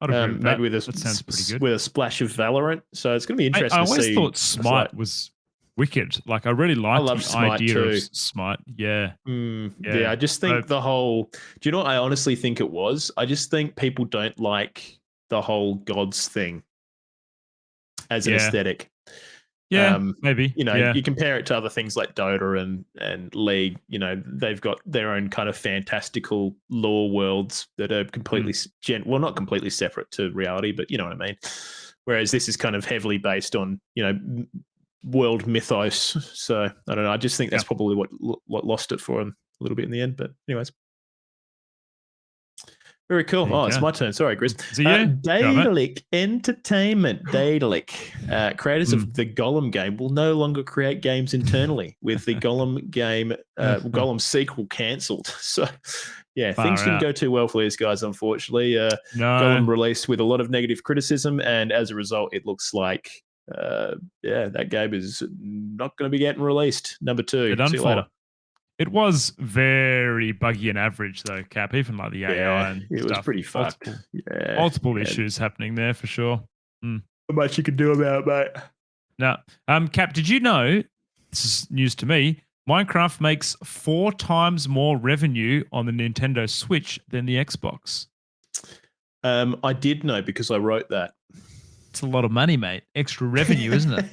I'd agree with maybe that sounds pretty good. with a splash of Valorant. So it's going to be interesting to see. I always thought Smite was wicked. Like I really liked the idea of Smite. Yeah. Yeah, I just think the whole... Do you know what I honestly think it was? I just think people don't like the whole gods thing as an aesthetic. Yeah, maybe. You compare it to other things like Dota and League, they've got their own kind of fantastical lore worlds that are completely, not completely separate to reality, but you know what I mean? Whereas this is kind of heavily based on, world mythos. So I don't know. I just think that's probably what lost it for him a little bit in the end. But anyways. Very cool. There you Oh, it's go. my turn. Sorry, Chris. Is it you? Daedalic Entertainment. Daedalic, creators Hmm. of the Golem game, will no longer create games internally with the Golem game, Golem sequel cancelled. So, yeah, Far things didn't out. go too well for these guys, unfortunately. No. Golem released with a lot of negative criticism, and as a result, it looks like, that game is not going to be getting released. Number 2. They're done See you for. later. It was very buggy and average, though, Cap. Even like the AI Yeah, and it stuff. was pretty fucked. Multiple issues happening there for sure. Not much you can do about it, mate. Now, Cap, did you know? This is news to me. Minecraft makes 4 times more revenue on the Nintendo Switch than the Xbox. I did know because I wrote that. It's a lot of money, mate. Extra revenue, isn't it?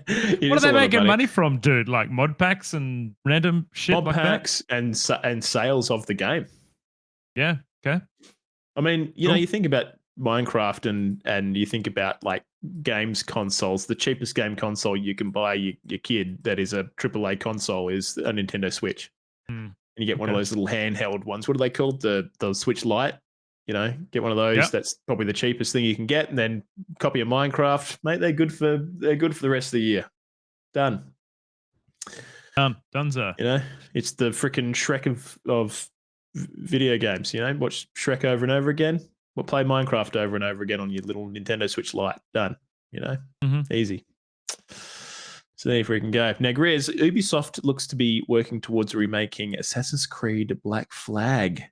It What is are they a lot of making money from, dude? Like mod packs and random shit Mod like packs and sales of the game. that? Yeah. Okay. I mean, you know, Cool. you think about Minecraft and you think about like games consoles. The cheapest game console you can buy your kid that is a AAA console is a Nintendo Switch. And you get one of those little handheld ones. What are they called? The Switch Lite. You know, get one of those. Yep. That's probably the cheapest thing you can get, and then copy of Minecraft, mate. They're good for the rest of the year. Done. Dunzo. You know, it's the freaking Shrek of video games. You know, watch Shrek over and over again. We'll play Minecraft over and over again on your little Nintendo Switch Lite. Done. You know, easy. So there you freaking go. Now, Grizz, Ubisoft looks to be working towards remaking Assassin's Creed Black Flag,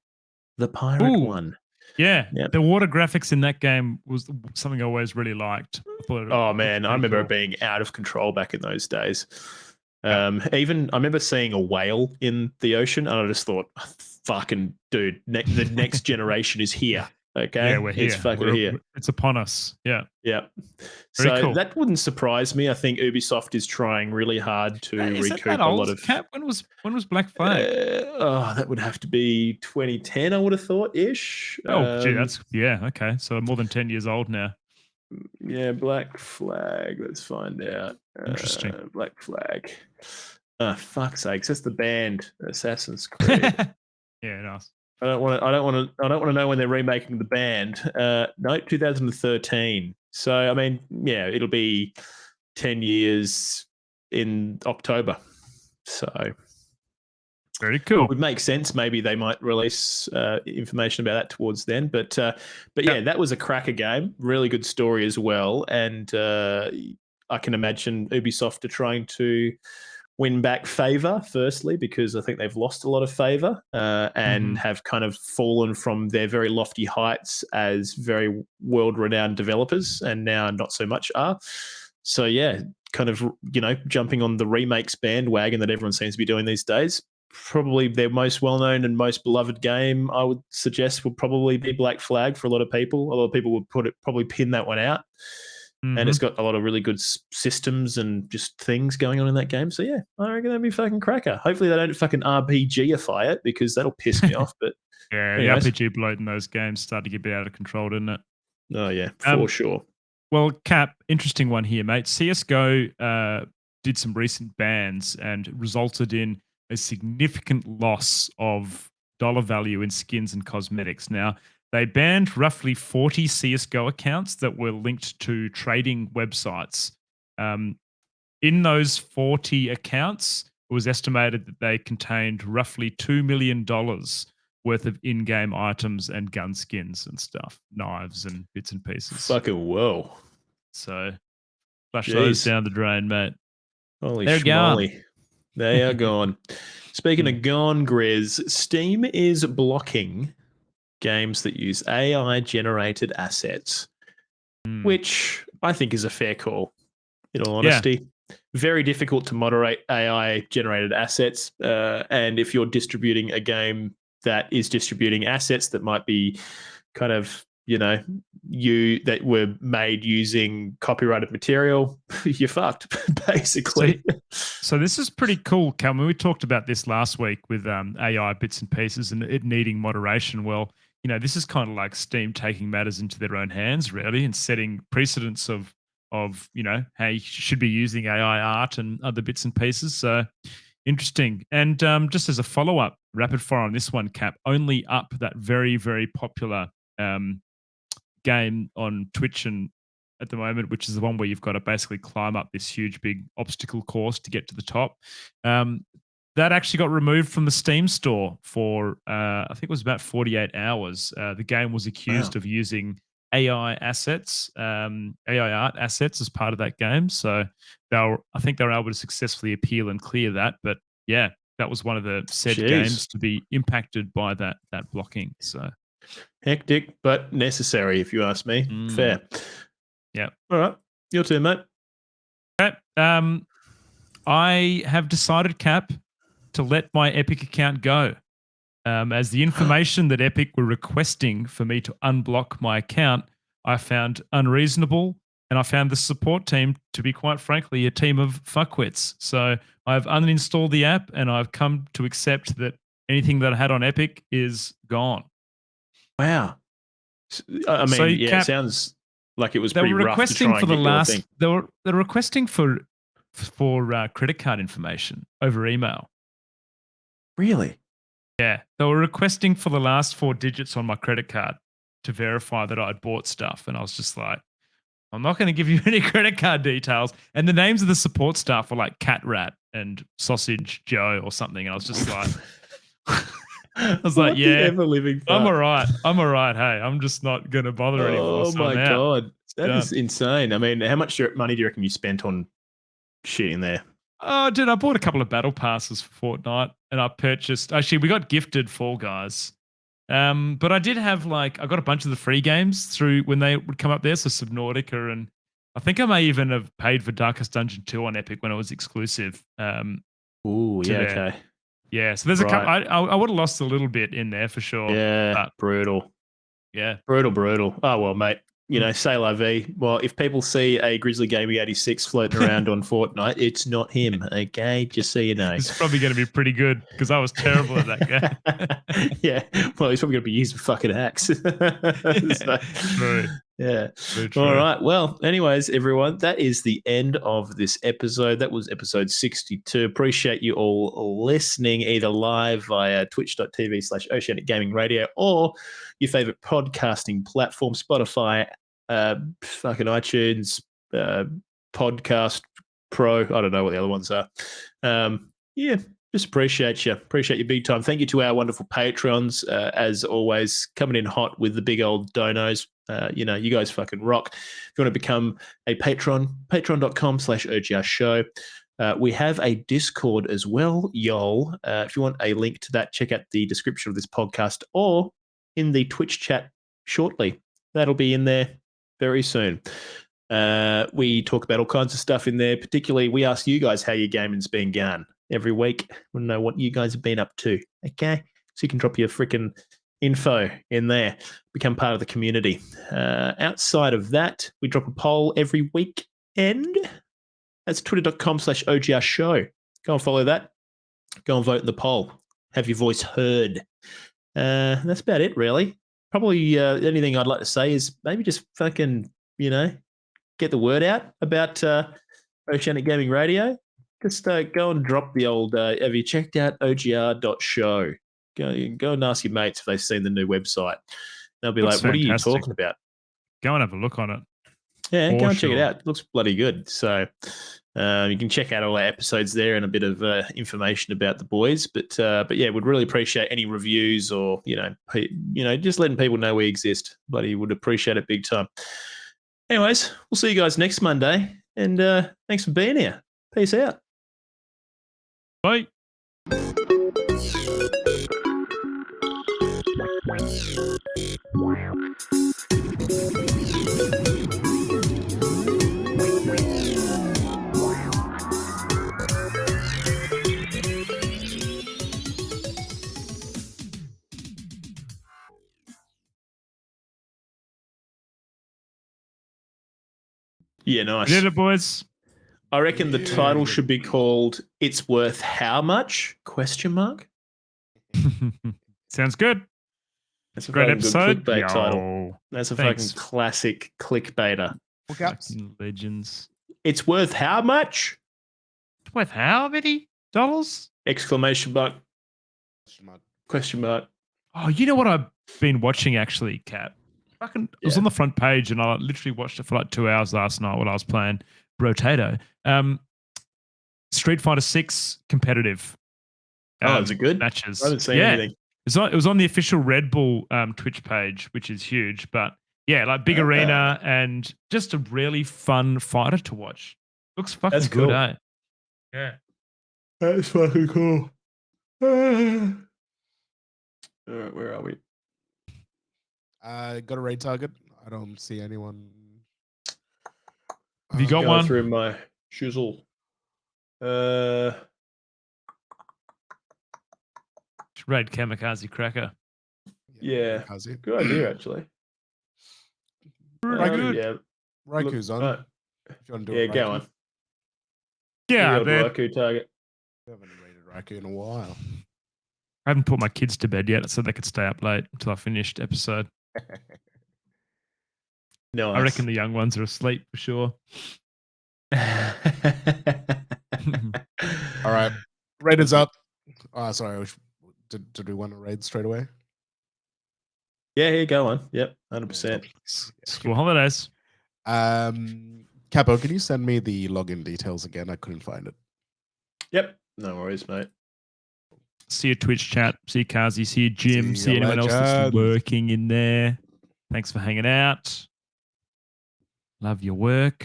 the pirate one. Yeah, Yep. the water graphics in that game was something I always really liked. Oh man, I remember it being out of control back in those days. Even I remember seeing a whale in the ocean, and I just thought, "Fucking dude, the next generation is here." Okay, Yeah, we're here. We're here. It's upon us. Yeah. Yeah. Very So cool. that wouldn't surprise me. I think Ubisoft is trying really hard to Is recoup that a old? lot of. Cap? When was Black Flag? That would have to be 2010, I would have thought ish. Gee, that's okay. So more than 10 years old now. Yeah, Black Flag. Let's find out. Interesting. Black Flag. Fuck's sakes, that's the band Assassin's Creed. Yeah, nice. I don't want to know when they're remaking the band. No, 2013. So I mean, yeah, it'll be 10 years in October. So very cool. It would make sense. Maybe they might release information about that towards then. But yeah, that was a cracker game. Really good story as well. And I can imagine Ubisoft are trying to win back favor, firstly, because I think they've lost a lot of favor and have kind of fallen from their very lofty heights as very world-renowned developers, and now not so much are. So yeah, kind of, you know, jumping on the remakes bandwagon that everyone seems to be doing these days. Probably their most well-known and most beloved game, I would suggest, would probably be Black Flag for a lot of people. A lot of people would probably pin that one out. And it's got a lot of really good systems and just things going on in that game. So yeah, I reckon that'd be fucking cracker. Hopefully they don't fucking RPGify it, because that'll piss me off. But yeah, anyways. the RPG bloat in those games started to get a bit out of control, didn't it? Oh yeah, for sure. Well, Cap, interesting one here, mate. CSGO did some recent bans and resulted in a significant loss of dollar value in skins and cosmetics. Now, they banned roughly 40 CSGO accounts that were linked to trading websites. In those 40 accounts, it was estimated that they contained roughly $2 million worth of in-game items and gun skins and stuff, knives and bits and pieces. Fucking whoa. So, flush those down the drain, mate. Holy They're schmoly. gone. They are gone. Speaking of gone, Grizz, Steam is blocking games that use AI-generated assets, which I think is a fair call, in all honesty. Very difficult to moderate AI-generated assets, and if you're distributing a game that is distributing assets that might be kind of, you know, that were made using copyrighted material, you're fucked, basically. So this is pretty cool, Calvin. We talked about this last week with AI bits and pieces and it needing moderation. Well, you know, this is kind of like Steam taking matters into their own hands, really, and setting precedents of you know, how you should be using AI art and other bits and pieces. So interesting. And just as a follow-up, rapid fire on this one, Cap, only up that very, very popular game on Twitch and at the moment, which is the one where you've got to basically climb up this huge big obstacle course to get to the top. That actually got removed from the Steam store for I think it was about 48 hours. The game was accused of using AI assets, AI art assets as part of that game. So I think they were able to successfully appeal and clear that. But yeah, that was one of the said games to be impacted by that blocking. So hectic, but necessary, if you ask me. Fair. Yeah. All right. Your turn, mate. Okay. I have decided, Cap, to let my Epic account go. As the information that Epic were requesting for me to unblock my account, I found unreasonable, and I found the support team to be, quite frankly, a team of fuckwits. So I've uninstalled the app, and I've come to accept that anything that I had on Epic is gone. Wow. I mean, so, yeah, Cap, it sounds like it was pretty rough to try and get your thing. They were requesting for credit card information over email. Really? Yeah, they were requesting for the last 4 digits on my credit card to verify that I'd bought stuff, and I was just like, I'm not going to give you any credit card details. And the names of the support staff were like Cat Rat and Sausage Joe or something, and I was just like, I was like, yeah, I'm all right. Hey, I'm just not going to bother anymore. Oh my God. That is insane. I mean, how much money do you reckon you spent on shit in there? Oh, dude, I bought a couple of battle passes for Fortnite, and I purchased. Actually, we got gifted Fall Guys, but I did have I got a bunch of the free games through when they would come up there, so Subnautica, and I think I may even have paid for Darkest Dungeon 2 on Epic when it was exclusive. Ooh, yeah, okay, yeah. So there's a couple. I would have lost a little bit in there for sure. Yeah, brutal. Yeah, brutal. Oh well, mate. You know, say la vie. Well, if people see a Grizzly Gaming 86 floating around on Fortnite, it's not him, okay? Just so you know. It's probably going to be pretty good because I was terrible at that game. Yeah. Well, he's probably going to be used for fucking hacks. True. Yeah. All right. Well, anyways, everyone, that is the end of this episode. That was episode 62. Appreciate you all listening either live via twitch.tv/Oceanic Gaming Radio or your favorite podcasting platform, Spotify, fucking iTunes, Podcast Pro. I don't know what the other ones are. Yeah, just appreciate you. Appreciate you big time. Thank you to our wonderful patrons, as always, coming in hot with the big old donos. You know, you guys fucking rock. If you want to become a patron, patreon.com/OGR show. We have a Discord as well, y'all. If you want a link to that, check out the description of this podcast or in the Twitch chat shortly. That'll be in there very soon. We talk about all kinds of stuff in there. Particularly, we ask you guys how your gaming's been going every week. We want to know what you guys have been up to. Okay, so you can drop your freaking info in there. Become part of the community. Outside of that, we drop a poll every weekend. That's twitter.com/OGR show. Go and follow that. Go and vote in the poll. Have your voice heard. That's about it, really. Probably anything I'd like to say is maybe just fucking, get the word out about Oceanic Gaming Radio. Just go and drop the old, have you checked out ogr.show? Go and ask your mates if they've seen the new website. They'll be like, what are you talking about? Go and have a look on it. Yeah, go and check it out. It looks bloody good. So you can check out all our episodes there and a bit of information about the boys. But yeah, would really appreciate any reviews or just letting people know we exist. Bloody would appreciate it big time. Anyways, we'll see you guys next Monday, and thanks for being here. Peace out. Bye. Yeah, nice. Did it, boys. I reckon the title should be called "It's Worth How Much?" ? Sounds good. That's a great episode. Good clickbait title. That's a fucking classic clickbaiter. Legends. It's worth how much? Worth how many dollars? Exclamation mark. Question mark. Oh, you know what I've been watching actually, Kat? It was on the front page, and I literally watched it for like 2 hours last night while I was playing Rotato. Street Fighter 6 competitive. Is it good? Matches. I haven't seen anything. It was on the official Red Bull Twitch page, which is huge. But yeah, like big arena and just a really fun fighter to watch. Looks fucking cool. good, eh? Yeah. That's fucking cool. All right, where are we? Got a raid target. I don't see anyone. Have you got one? Through my shizzle. Raid Kamikaze Cracker. Yeah. Kamikaze. Good idea, actually. Good. Yeah. Raiku's on. Right. If you want to do it, Go on. Yeah, Raikou target. I haven't raided Raikou in a while. I haven't put my kids to bed yet, so they could stay up late until I finished episode. No, I reckon the young ones are asleep for sure. All right, raid is up. Sorry, did we want to raid straight away? Yeah, go on. Yep, 100%. School holidays. Capo, can you send me the login details again? I couldn't find it. Yep, no worries, mate. See your Twitch chat. See Kazi. See your Jim. See See you, anyone else that's legend. working in there. Thanks for hanging out. Love your work.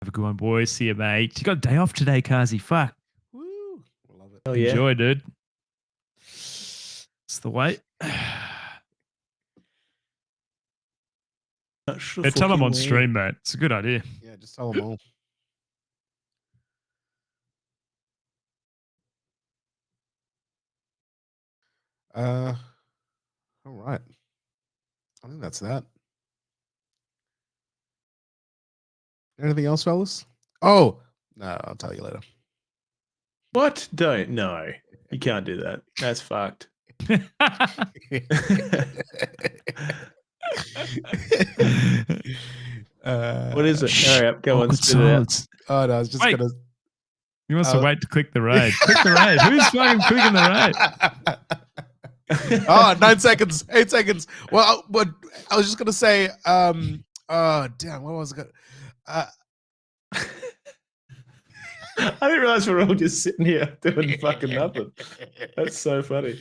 Have a good one, boys. See you, mate. You got a day off today, Kazi. Fuck. Woo! Love it. Oh, yeah. Enjoy, dude. It's the way. Tell them on stream, mate. It's a good idea. Yeah, just tell them all. All right. I think that's that. Anything else, fellas? Oh, no, I'll tell you later. What? Don't. No. You can't do that. That's fucked. What is it? Hurry up. Go on. Spit it out. Oh, no, I was just going to. He wants to wait to click the raid. Click the raid. Who's fucking clicking the raid? 9 seconds, 8 seconds. Well, but I was just gonna say, damn, what was it? I didn't realize we're all just sitting here doing fucking nothing. That's so funny.